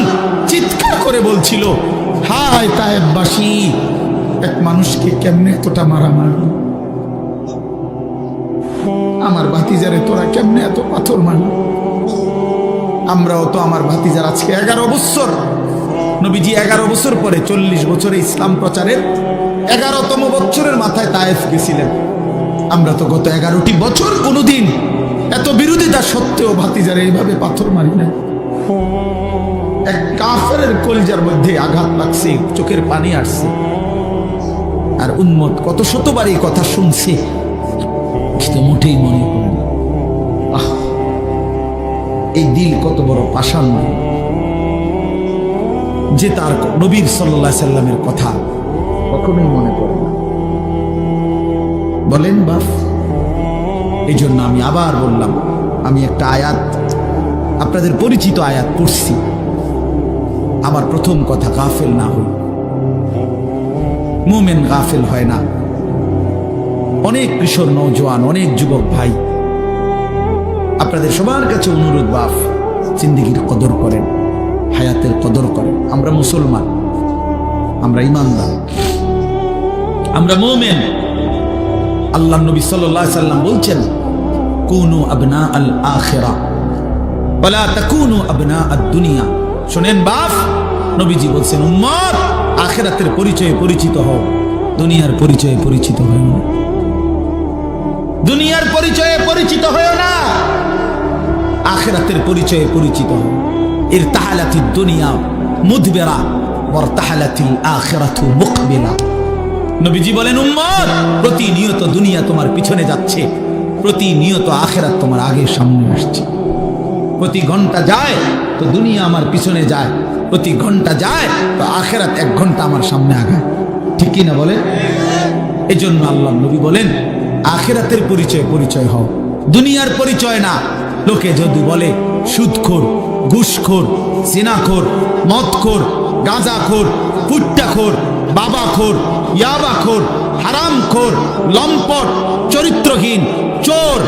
চিৎকার করে বলছিল, হায় তায়েফবাসী, এক মানুষকে কেমনে এতটা মারামারি, আমার ভাতিজারে তোরা কেমনে এত পাথর মারলি। আমরাও তো আমার ভাতিজার আজকে 11 বছর নবীজি 11 বছর পরে 40 বছরে ইসলাম প্রচারের 11তম বছরের মাথায় তায়েফ গেছিলেন। আমরা তো গত 11টি বছর কোনোদিন এত বিরোধিতা সত্ত্বেও ভাতিজারে এইভাবে পাথর মারি না। এক কাফেরের কলিজার মধ্যে আঘাত লাগছে, চোখের পানি আসছে, আর উন্মত কত শতবার এই কথা শুনছে, কিন্তু মোটেই মনে করে না। এই দিল কত বড় পাষাণ যে তার নবীর সাল্লাল্লাহু আলাইহি সাল্লামের কথা কখনোই মনে করে না। বলেন বাপ, এই জন্য আমি আবার বললাম, আমি একটা আয়াত, আপনাদের পরিচিত আয়াত পড়ছি। আমার প্রথম কথা, গাফেল না হই। মুমিন গাফেল হয় না। অনেক কিশোর নওজোয়ান, অনেক যুবক ভাই, আপনাদের সবার কাছে অনুরোধ, বাপ জিন্দেগির কদর করেন, হায়াতের কদর করেন। আমরা মুসলমান, আমরা ইমানদার, আমরা মুমিন। আল্লাহ নবী সাল্লাল্লাহু আলাইহি সাল্লাম বলছেন, কুনু আবনা আল আখিরা ওয়ালা তাকুনু আবনা আদ দুনিয়া। শুনেন বাপ, নবীজি বলছেন, উম্মত আখিরাতের পরিচয়ে পরিচিত হও, দুনিয়ার পরিচয়ে পরিচিত হও না। দুনিয়ার পরিচয়ে পরিচিত হও না, আখিরাতের পরিচয়ে পরিচিত হও। ইরতাহালাতিদ দুনিয়া মুদবিরা ওয়ারতাহালাতিল আখিরাতু মুকবিলা। নবীজি বলেন, উম্মত প্রতিনিয়ত দুনিয়া তোমার পিছনে যাচ্ছে, প্রতিনিয়ত আখিরাত তোমার আগে সামনে আসছে। প্রতি ঘন্টা যায় তো দুনিয়া আমার পিছনে যায়, প্রতি ঘন্টা যায় তো আখিরাত 1 ঘন্টা আমার সামনে আগায়। ঠিক কি না বলেন? এই জন্য আল্লাহ নবী বলেন, আখিরাতের পরিচয় পরিচয় হও, দুনিয়ার পরিচয় না। লোকে যদি বলে সুদখোর, ঘুষখোর, জিনাখোর, মদখোর, গাঁজাখোর, পুট্টাখোর, বাবাখোর, ইয়াবাখোর, হারামখোর, লম্পট, চরিত্রহীন, চোর,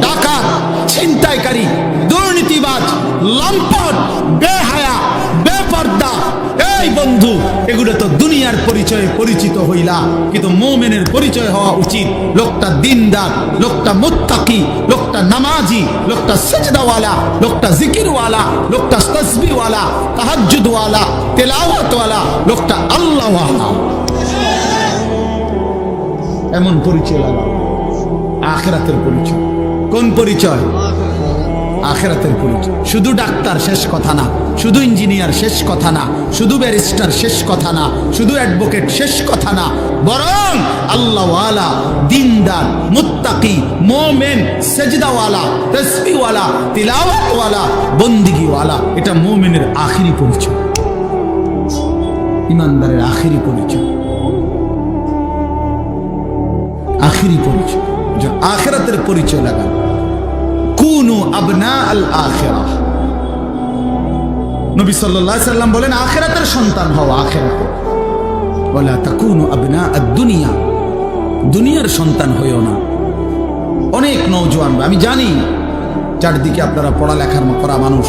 ডাকাত, ছিনতাইকারী, দুর্নীতিবাজ, লম্পট, বেহায়া, বেপর্দা, এই বন্ধু, এগুলো তো দুনিয়ার পরিচয়ে পরিচিত হইলা। কিন্তু মুমিনের পরিচয় হওয়া উচিত, লোকটা দিনদার, লোকটা মুত্তাকি, লোকটা নামাজি, লোকটা সিজদাওয়ালা, লোকটা জিকিরওয়ালা, লোকটা তাসবিহওয়ালা, তাহাজ্জুদওয়ালা, তেলাওয়াতওয়ালা, লোকটা আল্লাহওয়ালা। এমন পরিচয় লাগাও। আখিরাতের পরিচয়। কোন পরিচয়? আখিরাতের পরিচয়। শুধু ডাক্তার শেষ কথা না, শুধু ইঞ্জিনিয়ার শেষ কথা না, শুধু ব্যারিস্টার শেষ কথা না, শুধু অ্যাডভোকেট শেষ কথা না, বরং আল্লাহওয়ালা, দিনদার, মুত্তাকি, মুমিন, সেজদাওয়ালা, তাসবিহওয়ালা, তিলাওয়াতওয়ালা, বন্দিগিওয়ালা, এটা মুমিনের আখিরি পরিচয়, ইমানদারের আখিরি পরিচয়, আখিরি পরিচয়। আখিরাতের পরিচয় লাগান। কুনু আবনা আল আখিরা। নবী সাল্লাল্লাহু আলাইহি সাল্লাম বলেন, আখিরাতের সন্তান হও, আখিরাতে। ওয়ালা তাকুনু আবনা আদ দুনিয়া, দুনিয়ার সন্তান হইও না। অনেক নওজোয়ান, আমি জানি চারদিকে আপনারা পড়ালেখার করা মানুষ,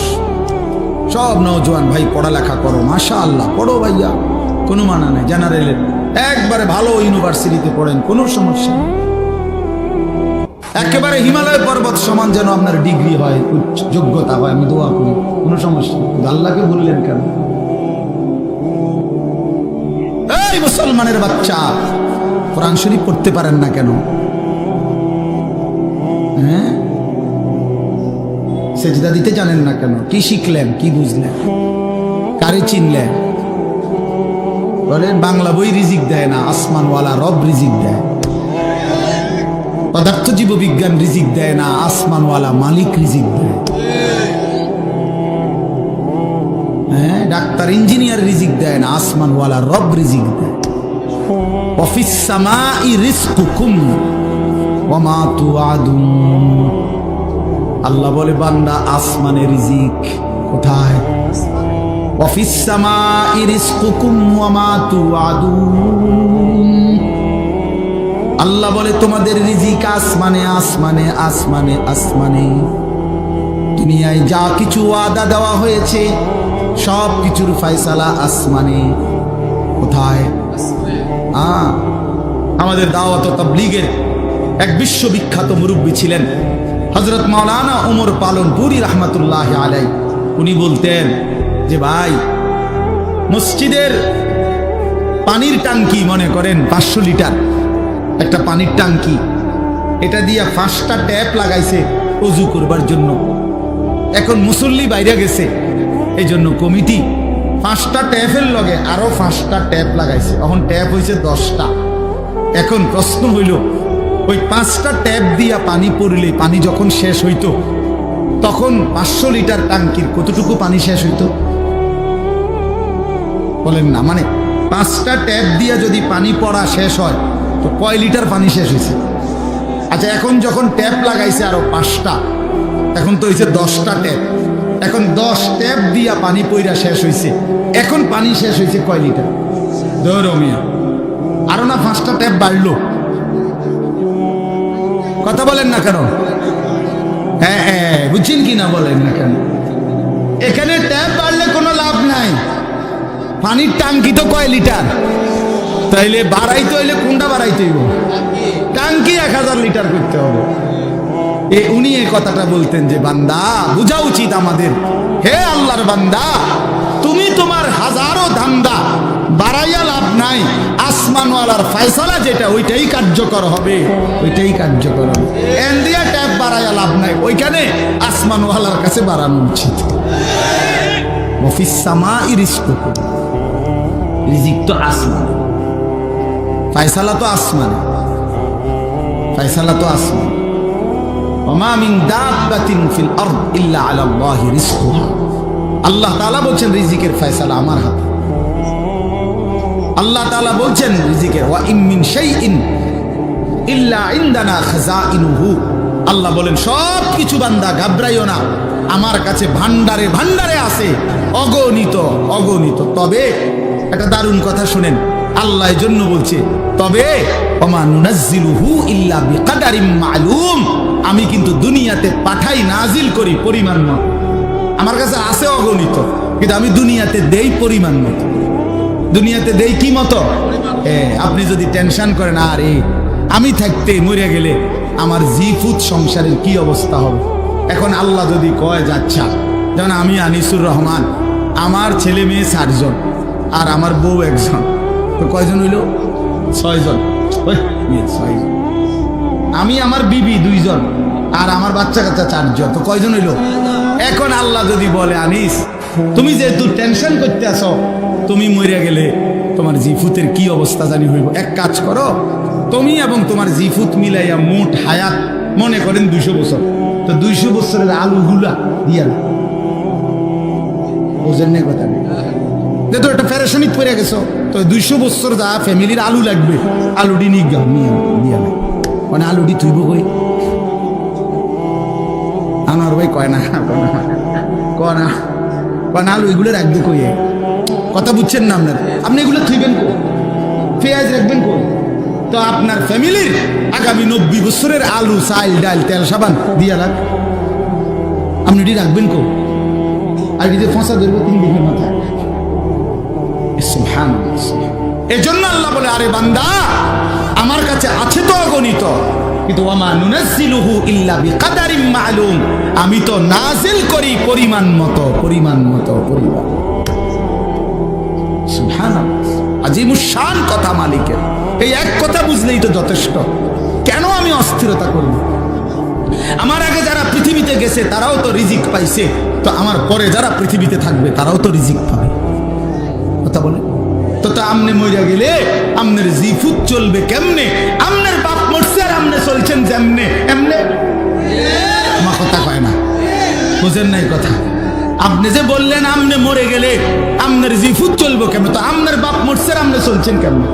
সব নওজোয়ান ভাই পড়ালেখা করো, মাশাআল্লাহ, পড়ো ভাইয়া, কোনো মানা নেই। জেনারেলের একবারে ভালো ইউনিভার্সিটিতে পড়েন, কোনো সমস্যা নেই। একেবারে হিমালয় পর্বত সমান যেন আপনার ডিগ্রি হয়, উচ্চ যোগ্যতা হয়, আমি দোয়া করি, কোনো সমস্যা নেই। আল্লাহকে বললেন কেন? এই মুসলমানের বাচ্চা, কোরআন শরীফ পড়তে পারেন না কেন? হ্যাঁ, সেজদা দিতে জানেন না কেন? কি শিখলেন, কি বুঝলেন, কারে চিনলেন? বলেন বাংলা বই রিজিক দেয় না, আসমানওয়ালা রব রিজিক দেয়। পদার্থ জীব বিজ্ঞান রিজিক দেয় না, আসমানওয়ালা মালিক রিজিক দেয়। হ্যাঁ, ডাক্তার ইঞ্জিনিয়ার রিজিক দেয় না, আসমানওয়ালা রব রিজিক দেয়। ওয়াফিস সামাই রিজকুকুম ওয়া মা তুআদুন। আল্লাহ বলে, বান্দা আসমানে রিজিক কোথায়? ওয়াফিস সামাই রিজকুকুম ওয়া মা তুআদুন। আল্লাহ বলে, তোমাদের রিজিক আসমানে, আসমানে, আসমানে, আসমানে। দুনিয়ায় যা কিছু ওয়াদা দেওয়া হয়েছে সব কিছুর ফয়সালা আসমানে। কোথায়? আমাদের দাওয়াত ও তাবলীগের এক বিশ্ববিখ্যাত মুরব্বী ছিলেন হযরত মাওলানা ওমর পালনপুরি রাহমাতুল্লাহি আলাইহি। উনি বলতেন যে, ভাই মসজিদের পানির টাঙ্কি মনে করেন 500 লিটার একটা পানির টাঙ্কি, এটা দিয়া 5টা ট্যাপ লাগাইছে অজু করবার জন্য। এখন মুসল্লি বাইরে গেছে, এই জন্য কমিটি 5টা ট্যাপের লগে আরো 5টা ট্যাপ লাগাইছে, এখন ট্যাপ হয়েছে 10টা। এখন প্রশ্ন হইল, ওই 5টা ট্যাপ দিয়া পানি পড়লে পানি যখন শেষ হইতো তখন 500 লিটার টাঙ্কির কতটুকু পানি শেষ হইতো বলেন না? মানে 5টা ট্যাপ দিয়া যদি পানি পড়া শেষ হয় তো কয় লিটার পানি শেষ হয়েছে? আচ্ছা, এখন যখন ট্যাপ লাগাইছে আরো 5টা, এখন তো হয়েছে 10টা ট্যাপ। এখন 10 ট্যাপ দিয়া পানি পইরা শেষ হয়েছে, এখন পানি শেষ হয়েছে কয় লিটার? মিয়া আরো না 5টা ট্যাপ বাড়লো? কথা বলেন না কেন? হ্যাঁ হ্যাঁ, বুঝছেন কি না বলেন না কেন? এখানে ট্যাপ বাড়লে কোনো লাভ নাই, পানির টাঙ্কি তো কয় লিটার? তাইলে বাড়াইতে হইলে কোনটা বাড়াইতে হইব? টাঙ্কি 1000 লিটার করতে হবে। উনি এই কথাটা বলতেন যে বান্দা বুঝা উচিত আমাদের, হে আল্লাহর বান্দা, তুমি তোমার হাজারো ধান্দা বাড়াইয়া লাভ নাই, আসমানওয়ালার ফয়সালা যেটা ওইটাই কার্যকর হবে, ওইটাই কার্যকর হবে। এন্ডিয়া ট্যাপ বাড়াইয়া লাভ নাই, ওইখানে আসমানওয়ালার কাছে বাড়ানো উচিত। ওয়াফিস সামাই রিজকুকুম, রিজিক তো আসমানে, ফয়সালা তো আসমানে, ফয়সালা তো আসমানে। ওমা মিন দাব্বাতিন ফিল আরদ ইল্লা আলা আল্লাহি রিজকুহা, আল্লাহ তাআলা বলছেন রিজিকের ফয়সালা আমার হাতে। আল্লাহ তাআলা বলছেন রিজিকের, ওয়া ইম মিন শাইইন ইল্লা ইনদানা খাযাইনুহু, আল্লাহ বলেন সব কিছু বান্দা ঘাবড়াইও না, আমার কাছে ভান্ডারে ভান্ডারে আছে, অগণিত অগণিত। তবে একটা দারুণ কথা শুনেন, আল্লাহ এর জন্য বলছে তবে ওমা নুনাজ্জিলুহু ইল্লা বিকাদারিম মালুম, আমি কিন্তু দুনিয়াতে পাঠাই নাজিল করি পরিমাণ মতো। আমার কাছে আছে অগণিত, কিন্তু আমি দুনিয়াতে দেই পরিমাণ মতো। দুনিয়াতে দেই কি মতো? আপনি যদি টেনশন করেন আরে আমি থাকতে মরে গেলে আমার জিফুত সংসারের কি অবস্থা হবে, এখন আল্লাহ যদি কয় যাচ্ছা, যেমন আমি আনিসুর রহমান, আমার ছেলে মেয়ে 4 জন আর আমার বউ 1 জন, তো কয়জন হইল? 6 জন। 6 জন। আমি আমার বিবি 2 জন আর আমার বাচ্চা কাচ্চা 4 জন, তো কয়জন হইল? এখন আল্লাহ যদি বলে আনিস তুমি যেহেতু টেনশন করতে আসো, তুমি মরে গেলে তোমার জিফুতের কি অবস্থা জানি হইব, এক কাজ করো, তুমি এবং তোমার জিফুত মিলাইয়া মোট হায়াত মনে করেন 200 বছর, তো 200 বছরের আলুগুলা দিয়া বোঝেন না কথা নেই, যেহেতু একটা ফেরেশানিত পড়ে গেছো, তো 200 বছর যা ফ্যামিলির আলু লাগবে, আলুডি নিয়ে দিয়া না, মানে আলুডি তুইব কই? আমার ভাই কয় না আলু এগুলো রাখবে কই? কথা বুঝছেন না আপনার? আপনি এগুলো থুইবেন কই? পেঁয়াজ রাখবেন কই? তো আপনার ফ্যামিলির আগামী 90 বছরের আলু, চাল, ডাল, তেল, সাবান দিয়া রাখ, আপনি এটি রাখবেন কই? আর যদি ফসা ধরবো 3 দিনের মাথায়। এজন্য আল্লাহ বলে আরে বান্দা আমার কাছে আছে তো অগণিত, কিন্তু ওয়ামা নুনাজ্জিলুহু ইল্লা বিকাদারিম মালুম, আমি তো নাজিল করি পরিমাণ মতো, পরিমাণ মতো, পরিমাণ। সুবহানাল্লাহ, আজিমুশ শান কথা মালিকের। এই এক কথা বুঝলেই তো যথেষ্ট। কেন আমি অস্থিরতা করব? আমার আগে যারা পৃথিবীতে গেছে তারাও তো রিজিক পাইছে, তো আমার পরে যারা পৃথিবীতে থাকবে তারাও তো রিজিক পাবে। কথা বলে তো আমনে মইরা গেলে আমনের জিফুত চলবে কেমনে? আমনের বাপ মরছে আর আমনে চলছেন যেমনে এমনে, মা কথা কয় না, বুঝেন নাই কথা? আপনি যে বললেন আমনে মরে গেলে আমনের জিফুত চলবো কেমনে, তো আমনের বাপ মরছে আর আমনে চলছেন কেমনে?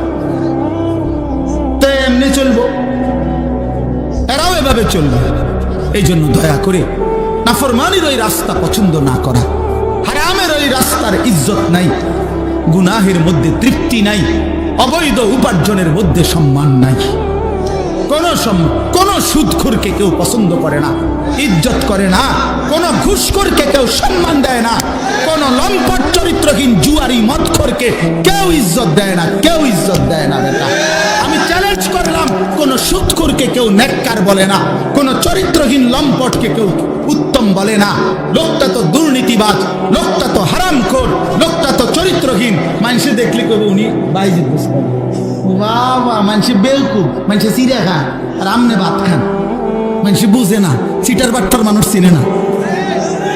তো এমনি চলবো, এরাও এভাবে চলবে। এই জন্য দয়া করে নাফরমানির ওই রাস্তা পছন্দ না করা, হারামের ওই রাস্তার ইজ্জত নাই, গুনাহের মধ্যে তৃপ্তি নাই, অবৈধ উপার্জনের মধ্যে সম্মান নাই। কোন সুদখোরকে কেউ পছন্দ করে না, ইজ্জত করে না, কোন ঘুষখোরকে কেউ সম্মান দেয় না, কোন লম্পট চরিত্রহীন জুয়ারি মদখোরকে কেউ ইজ্জত দেয় না, কেউ ইজ্জত দেয় না। বেটা আমি চ্যালেঞ্জ করলাম, কোন সুদখোরকে কেউ নেককার বলে না, কোন চরিত্রহীন লম্পটকে কেউ উত্তম বলে না। লোকটা তো দুর্নীতিবাজ, লোকটা তো হারামখোর, লোকটা তো চরিত্রহীন, দেখলে কইব উনি বাইজিদ বুস্তামি। বাবা মানুষে বেলকুব, মানুষে চিড়া খান আর আমনে ভাত খান। মানুষে বুঝে না, চিটার বাট্টার মানুষ চিনে না।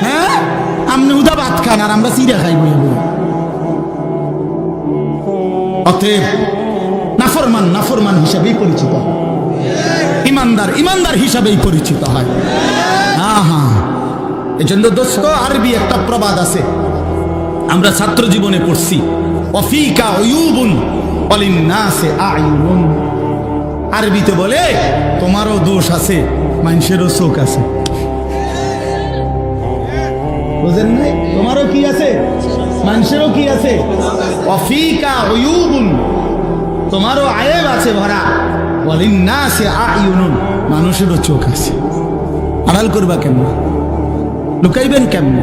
হ্যাঁ, আমনে উদা ভাত খান আর আমরা চিড়া খাই বলে বলে। অতএব নাফরমান নাফরমান হিসাবেই পরিচিত হয়, ইমানদার ইমানদার হিসাবেই পরিচিত হয়। হ্যাঁ, এজন্য দোস্ত আরবি একটা প্রবাদ আছে, আমরা ছাত্র জীবনে পড়ছি, অফিকা উয়ুবুন ওয়ালিন্নাসি আয়ুনুন। আরবিতে বলে তোমারও দোষ আছে, মানুষেরও চোখ আছে। বুঝেন নাই? তোমারও কি আছে, মানুষেরও কি আছে। অফিকা উয়ুবুন, তোমারও আয়েব আছে ভরা। ওয়ালিন্নাসি আয়ুনুন, মানুষেরও চোখ আছে। আড়াল করবা কেমন, লুকাইবেন কেমন,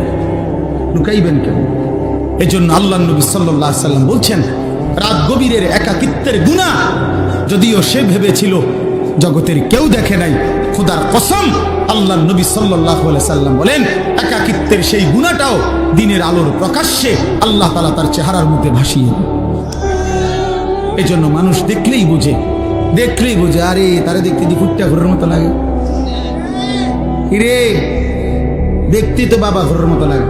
লুকাইবেন কেমন? এই জন্য আল্লাহ নবী সাল্লাল্লাহু আলাইহি সাল্লাম বলছেন, রাত গভীরের একাকিত্বের গুনাহ যদিও সে ভেবেছিল জগতের কেউ দেখে নাই, খোদার কসম আল্লাহ নবী সাল্লাল্লাহু আলাইহি সাল্লাম বলেন, একাকিত্বের সেই গুনাহটাও দিনের আলোর প্রকাশ্যে আল্লাহ তাআলা তার চেহারার মধ্যে ভাসিয়ে দেন। এই জন্য মানুষ দেখলেই বুঝে, দেখলেই বুঝে, আরে তারে দেখতে ফুটটা ঘরের মতো লাগে, রে দেখতে তো বাবা ঘরের মতো লাগে,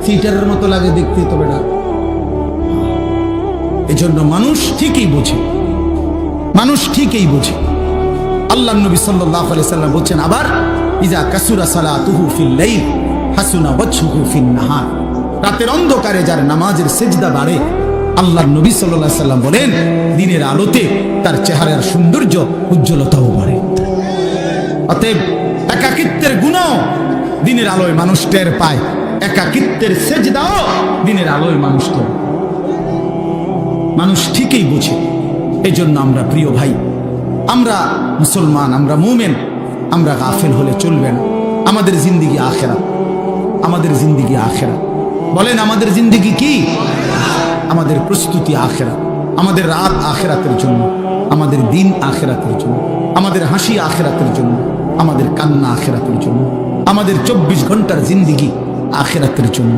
সিটারের মতো লাগে দেখতে তো বেটা। এই জন্য মানুষ ঠিকই বোঝে, মানুষ ঠিকই বোঝে। আল্লাহ নবী সাল্লাল্লাহু আলাইহি সাল্লাম বলছেন আবার, ইজা কাসুরা সালাতুহু ফিল লাইল হাসুনা ওয়াজহুহু ফিন নাহার। রাতের অন্ধকারে যার নামাজের সিজদা বাড়ে, আল্লাহ নবী সাল্লাল্লাহু আলাইহি সাল্লাম বলেন দিনের আলোতে তার চেহারার সৌন্দর্য উজ্জ্বলতাও বাড়ে। অতএব একাকিত্বের গুনাহ দিনের আলোয় মানুষ টের পায়, একাকিত্বের সিজদাও দিনের আলোয় মানুষ টের পায়। মানুষ ঠিকই বুঝে। এই জন্য আমরা প্রিয় ভাই, আমরা মুসলমান, আমরা মুমিন, আমরা গাফেল হলে চলবে না। আমাদের জিন্দেগি আখেরাত, আমাদের জিন্দেগি আখেরাত। বলেন আমাদের জিন্দেগি কি? আমাদের প্রস্তুতি আখেরাত, আমাদের রাত আখেরাতের জন্য, আমাদের দিন আখেরাতের জন্য, আমাদের হাসি আখেরাতের জন্য, আমাদের কান্না আখেরাতের জন্য, আমাদের 24 ঘন্টার জিন্দেগি আখেরাতের জন্য,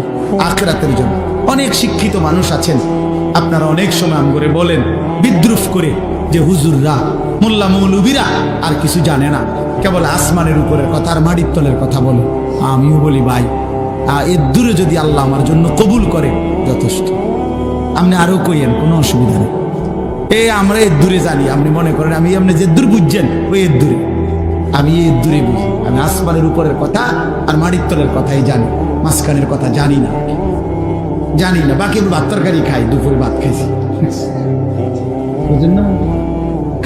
আখেরাতের জন্য। অনেক শিক্ষিত মানুষ আছেন, আপনারা অনেক সময় আম করে বলেন বিদ্রুপ করে যে হুজুররা মোল্লা মৌলবীরা আর কিছু জানে না, কেবল আসমানের উপরের কথা আর মাটির তলের কথা বলে। আমিও বলি ভাই, এর দূরে যদি আল্লাহ আমার জন্য কবুল করে যথেষ্ট। আপনি আরো কইয়েন, কোনো অসুবিধা নেই। আমরা এর দূরে জানি, আপনি মনে করেন আমি আপনি যে দূর বুঝছেন ওই এর দূরে, আমি এর দূরে বুঝি। আমি আসমানের উপরের কথা আর মাটির তলের কথাই জানি, মাঝখানের কথা জানি না, জানি না। বাকি ভাত তরকারি খাই, দুপুরে ভাত খাইছি, বুঝলেন না?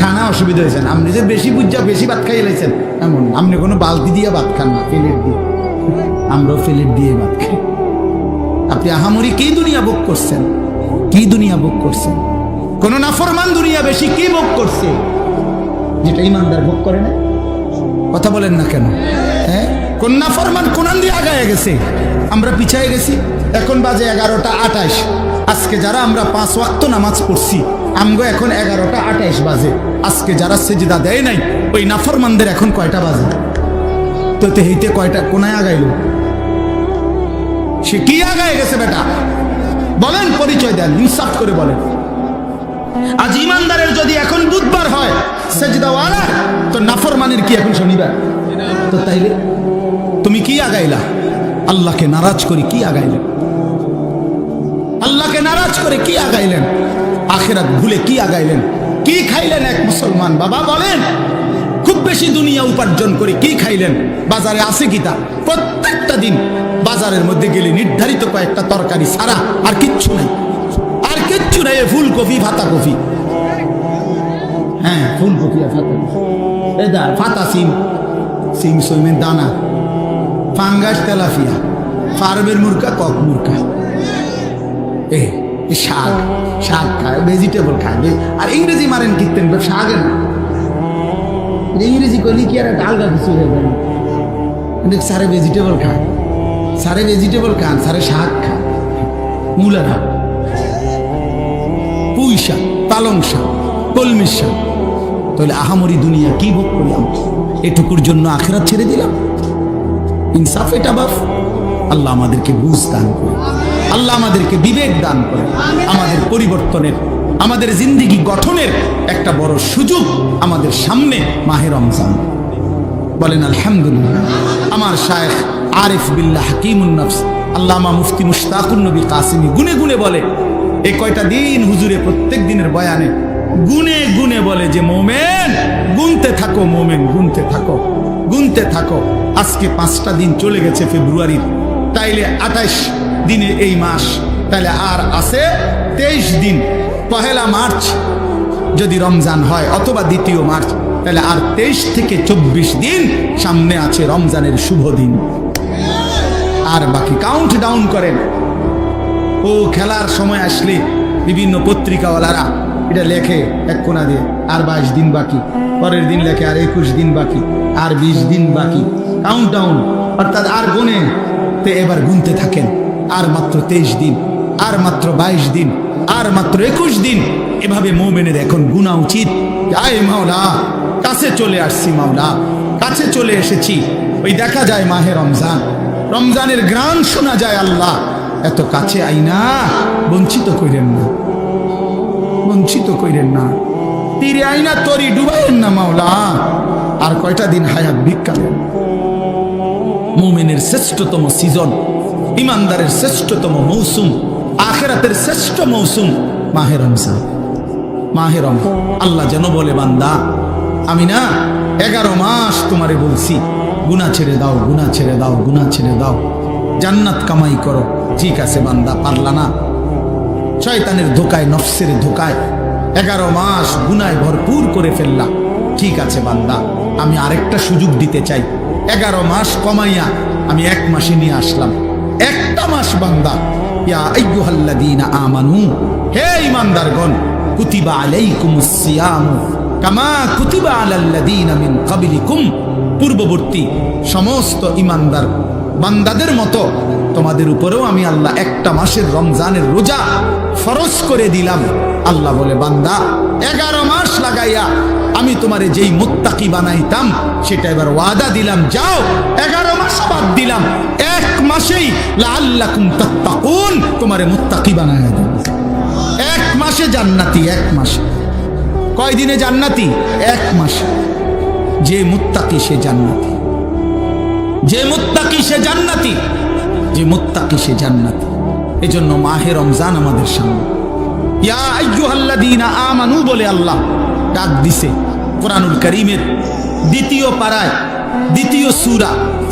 খানা অসুবিধা হয়েছেন, আপনি যে বেশি বুঝা বেশি ভাত খাইয়ে লাইছেন এমন। আপনি কোনো বালতি দিয়ে ভাত খান না, প্লেট দিয়ে। আমরাও প্লেট দিয়ে ভাত খাই। আপনি আহামরি কি দুনিয়া ভোগ করছেন, কি দুনিয়া ভোগ করছেন? কোন নাফরমান দুনিয়া বেশি কি ভোগ করছে যেটা ইমানদার ভোগ করে না? কথা বলেন না কেন? হ্যাঁ, কোন নাফরমান কোরআন দিয়ে আগায় গেছে, আমরা পিছায় গেছি। এখন বাজে 11টা 28। আজকে যারা আমরা 5 ওয়াক্ত নামাজ পড়ছি, আমগো এখন 11টা 28 বাজে। আজকে যারা সেজদা দেয় নাই, ওই নাফরমানদের এখন কয়টা বাজে? তো হেইতে কয়টা কোনায় আগাইল? সে কি আগায় গেছে বেটা? বলেন, পরিচয় দেন, ইনসাফ করে বলেন। আজ ইমানদারের যদি এখন বুধবার হয় সেজদাওয়ালা, তো নাফরমানের কি এখন শনিবার? তো তাইলে তুমি কি আগাইলা? আল্লাহকে নারাজ করে কি আগাইলেন? আল্লাহকে নারাজ করে কি আগাইলেন? আখিরাত ভুলে কি আগাইলেন? কি খাইলেন এক মুসলমান বাবা? বলেন, খুব বেশি দুনিয়া উপার্জন করে কি খাইলেন? বাজারে আছে কি তা? প্রত্যেকটা দিন বাজারের মধ্যে গেলে নির্ধারিত কয়েকটা তরকারি ছাড়া আর কিচ্ছু নাই, আর কিচ্ছু নাই। ফুলকপি, ফাতা কপি, হ্যাঁ ফুলকপি আর ফাতা কপি, ফাতা সিম, সিম সইমের দানা, ফাঙ্গাস, তেলাফিয়া, ফার্মের মুরগা, কক মুরগা, শাক, শাক খায়, ভেজিটেবল খায়। আর ইংরেজি মারেন কীর্তেন, শাকে না। ইংরেজি করলে কি আর আলগা কিছু হয়ে যাবে? সারে ভেজিটেবল খায়, সারে ভেজিটেবল খান, সারে শাক খান, মূলা শাক, পুঁই শাক, পালং শাক, কলমির শাক। তাহলে আহামরি দুনিয়া কি ভোগ করলাম? এটুকুর জন্য আখিরাত ছেড়ে দিলাম? ইনসাফ এটা বাপ। আল্লাহ আমাদেরকে বুঝ দান করে। আল্লাহ আমাদেরকে বিবেক দান করে আমাদের পরিবর্তনের, আমাদের জিন্দেগি গঠনের একটা বড় সুযোগ আমাদের সামনে মাহে রমজান। বলেন আলহামদুলিল্লাহ। আমার শায়েখ আরিফ বিল্লাহ হাকিমুন নফস আল্লামা মুফতি মুশতাকুন নবী কাসিমি গুনে গুনে বলে, এই কয়টা দিন হুজুরে প্রত্যেক দিনের বয়ানে গুনে গুনে বলে যে মোমেন গুনতে থাকো, মোমেন গুনতে থাকো, গুনতে থাকো। আজকে 5টা দিন চলে গেছে ফেব্রুয়ারির, তাইলে 28 দিনে এই মাস, তাহলে আর আছে 23 দিন। 1 মার্চ যদি রমজান হয় অথবা 2 মার্চ, তাহলে আর 23 থেকে 24 দিন সামনে আছে রমজানের শুভ দিন। আর বাকি কাউন্ট ডাউন করেন। ও খেলার সময় আসলে বিভিন্ন পত্রিকাওয়ালারা এটা লেখে এক কোনা দিয়ে, আর 22 দিন বাকি, পরের দিন লেখে আর 21 দিন বাকি, আর 20 দিন বাকি, কাউন্ট ডাউন, অর্থাৎ আর গুনে। তো এবার গুনতে থাকেন, আর মাত্র 23 দিন, আর মাত্র 22 দিন, আর মাত্র 21 দিন। এভাবে মোমেনের এখন গুনা উচিত। আয় মাওলা, কাছে চলে আসছি, মাওলা কাছে চলে এসেছি। ওই দেখা যায় মাহে রমজান, রমজানের গ্রান শোনা যায়। আল্লাহ এত কাছে আইনা বঞ্চিত কইরেন না, বঞ্চিত কইরেন না, তীরে আইনা তরি ডুবাইন না মাওলা। আর কয়টা দিন হায়াত ভিক্ষা দেন। মুমিনের শ্রেষ্ঠতম সিজন, ইমানদারের শ্রেষ্ঠতম মৌসুম, আখিরাতের শ্রেষ্ঠ মৌসুম মাহে রমজান। মাহে রমজান আল্লাহ যেন বলে, বান্দা আমি না 11 মাস তোমারে বলছি গুনাহ ছেড়ে দাও, গুনাহ ছেড়ে দাও, গুনাহ ছেড়ে দাও, জান্নাত কামাই করো। ঠিক আছে বান্দা, পারলা না, শয়তানের ধোকায়, নফসের ধোকায় 11 মাস গুনায় ভরপুর করে ফেললা। ঠিক আছে বান্দা, আমি আরেকটা সুযোগ দিতে চাই। 11 মাস কমাইয়া আমি 1 মাসে নিয়ে আসলাম। একটা মাস বান্দা, ইয়া আইয়ুহাল্লাযীনা আমানু, হে ঈমানদারগণ, কুতিবা আলাইকুমুস সিয়াম কামা কুতিবা আলাল্লাযীনা মিন ক্বাবলিকুম, পূর্ববর্তী সমস্ত ঈমানদার বান্দাদের মতো তোমাদের উপরেও আমি আল্লাহ একটা মাসের রমজানের রোজা ফরজ করে দিলাম। আল্লাহ বলে, বান্দা 11 মাস লাগাইয়া আমি তোমারে যেই মুত্তাকি বানাইতাম সেটা এবার ওয়াদা দিলাম, যাও 11 মাস বাদ দিলাম, 1 মাসেই লাআল্লাকুম তাত্তাকুন তোমারে মুত্তাকি বানায়া দেব। 1 মাসে জান্নাতি, 1 মাসে। কয় দিনে জান্নাতি? 1 মাসে। যে মুত্তাকি সে জান্নাতি, যে মুত্তাকি সে জান্নাতি, যে মুত্তাকি সে জান্নাতি। এজন্য মাহে রমজান আমাদের সামনে। ইয়া আইয়ুহাল্লাযীনা আমানু বলে আল্লাহ ডাক দিছে কোরআনুল কারীমের 2য় পারায়, 2য় সূরা,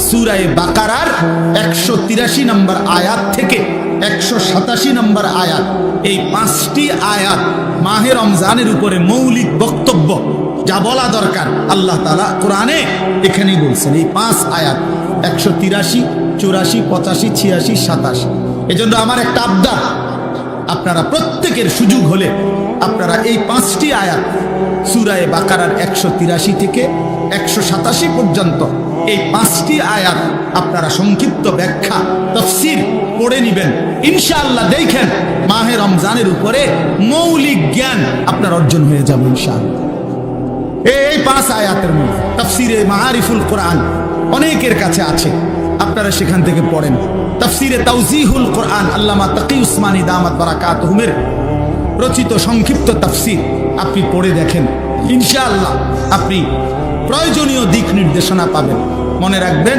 সূরায়ে বাকারার 183 নম্বর আয়াত থেকে 187 নম্বর আয়াত। এই 5টি আয়াত মাহে রমজানের উপরে মৌলিক বক্তব্য, যা বলা দরকার আল্লাহ তাআলা কোরআনে এখানেই বলছেন। এই 5 আয়াত 183, 84, 85, 86, 87। এজন্য আমার একটা আবদার, আপনারা প্রত্যেকের সুযোগ হলে আপনারা এই 5টি আয়াত সূরায়ে বাকারার 183 থেকে 187 পর্যন্ত এই 5টি আয়াত আপনারা সংক্ষিপ্ত ব্যাখ্যা তাফসীর পড়ে নেবেন। ইনশাআল্লাহ দেখেন মাহে রমজানের উপরে মৌলিক জ্ঞান আপনার অর্জন হয়ে যাবে ইনশাআল্লাহ। এই 5 আয়াতের মধ্যে তাফসীরে মাআরিফুল কোরআন অনেকের কাছে আছে, আপনারা সেখান থেকে পড়েন। তাফসীরে তাওজিহুল কোরআন আল্লামা তাকি উসমানী দামাত বারাকাতুহুমের রচিত সংক্ষিপ্ত তাফসীর আপনি পড়ে দেখেন, ইনশাআল্লাহ আপনি প্রয়োজনীয় দিক নির্দেশনা পাবেন। মনে রাখবেন,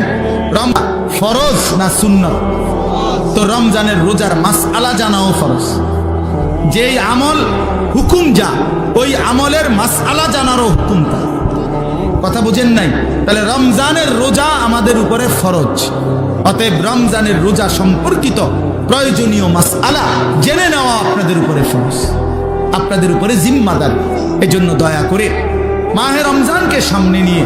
রমজান ফরজ না সুন্নাত? তো রমজানের রোজার মাসআলা জানাও ফরজ। যেই আমল হুকুম যা, ওই আমলের মাসআলা জানারও হুকুম তা। কথা বুঝেন নাই? তাহলে রমজানের রোজা আমাদের উপরে ফরজ। অতএব রমজানের রোজা সম্পর্কিত প্রয়োজনীয় মাসআলা জেনে নেওয়া আপনাদের উপরে ফরজ, আপনাদের উপরে জিম্মাদারি। এজন্য দয়া করে মাহে রমজানকে সামনে নিয়ে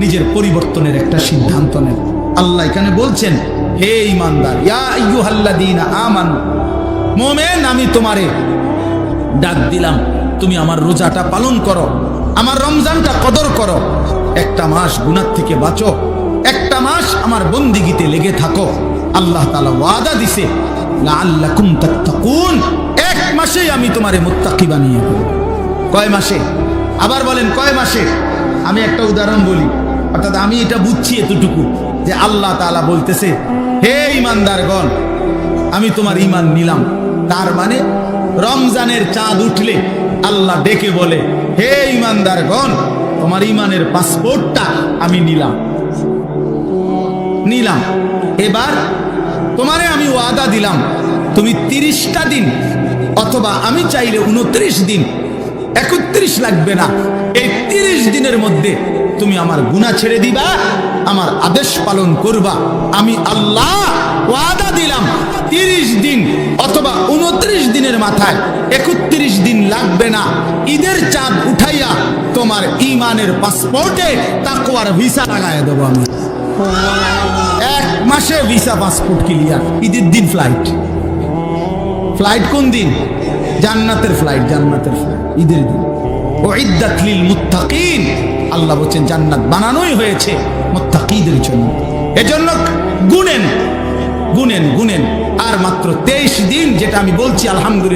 নিজের পরিবর্তনের একটা সিদ্ধান্ত নেন। আল্লাহ এখানে বলছেন, হে ঈমানদার, ইয়া আইয়ুহাল্লাযীনা আমানু, মুমিন আমি তোমারে ডাক দিলাম, তুমি আমার রোজাটা পালন করো, আমার রমজানটা কদর করো, একটা মাস গুনাহ থেকে বাঁচো, একটা মাস আমার বন্দিগিতে লেগে থাকো। আল্লাহ তাআলা ওয়াদা দিছে, লাআল্লাকুম তাত্তাকুন, 1 মাসেই আমি তোমারে মুত্তাকি বানিয়ে দেব। কয় মাসে? আবার বলেন কয় মাসে? আমি একটা উদাহরণ বলি, অর্থাৎ আমি এটা বুঝছি এতটুকু যে আল্লাহ তাআলা বলতেছে, হে ঈমানদারগণ আমি তোমার ঈমান নিলাম। তার মানে রমজানের চাঁদ উঠলে আল্লাহ ডেকে বলে, হে ঈমানদারগণ, তোমার ঈমানের পাসপোর্টটা আমি নিলাম। এবার তোমারে আমি ওয়াদা দিলাম, তুমি 30টা দিন অথবা আমি চাইলে 29 দিন, 31 লাগবে না, এই 30 দিনের মধ্যে তুমি আমার গুনাহ ছেড়ে দিবা, আমার আদেশ পালন করবা। আমি আল্লাহ ওয়াদা দিলাম 30 দিন অথবা 29 দিনের মাথায় 31 দিন লাগবে না, ঈদের চাঁদ উঠাইয়া তোমার ঈমানের পাসপোর্টে তাকওয়ার ভিসা লাগায় দেবো আমি। 1 মাসে ভিসা পাসপোর্ট ক্লিয়ার। ঈদের দিন ফ্লাইট কোন দিন? জান্নাতের ফ্লাইট, ঈদের দিন। উইদ্দাত লিল মুত্তাকিন, আল্লাহ বলেন জান্নাত বানানোই হয়েছে মুত্তাকিদের জন্য। এজন্য গুনেন আর মাত্র 23 দিন, যেটা আমি বলছি আলহামদুলিল্লাহ।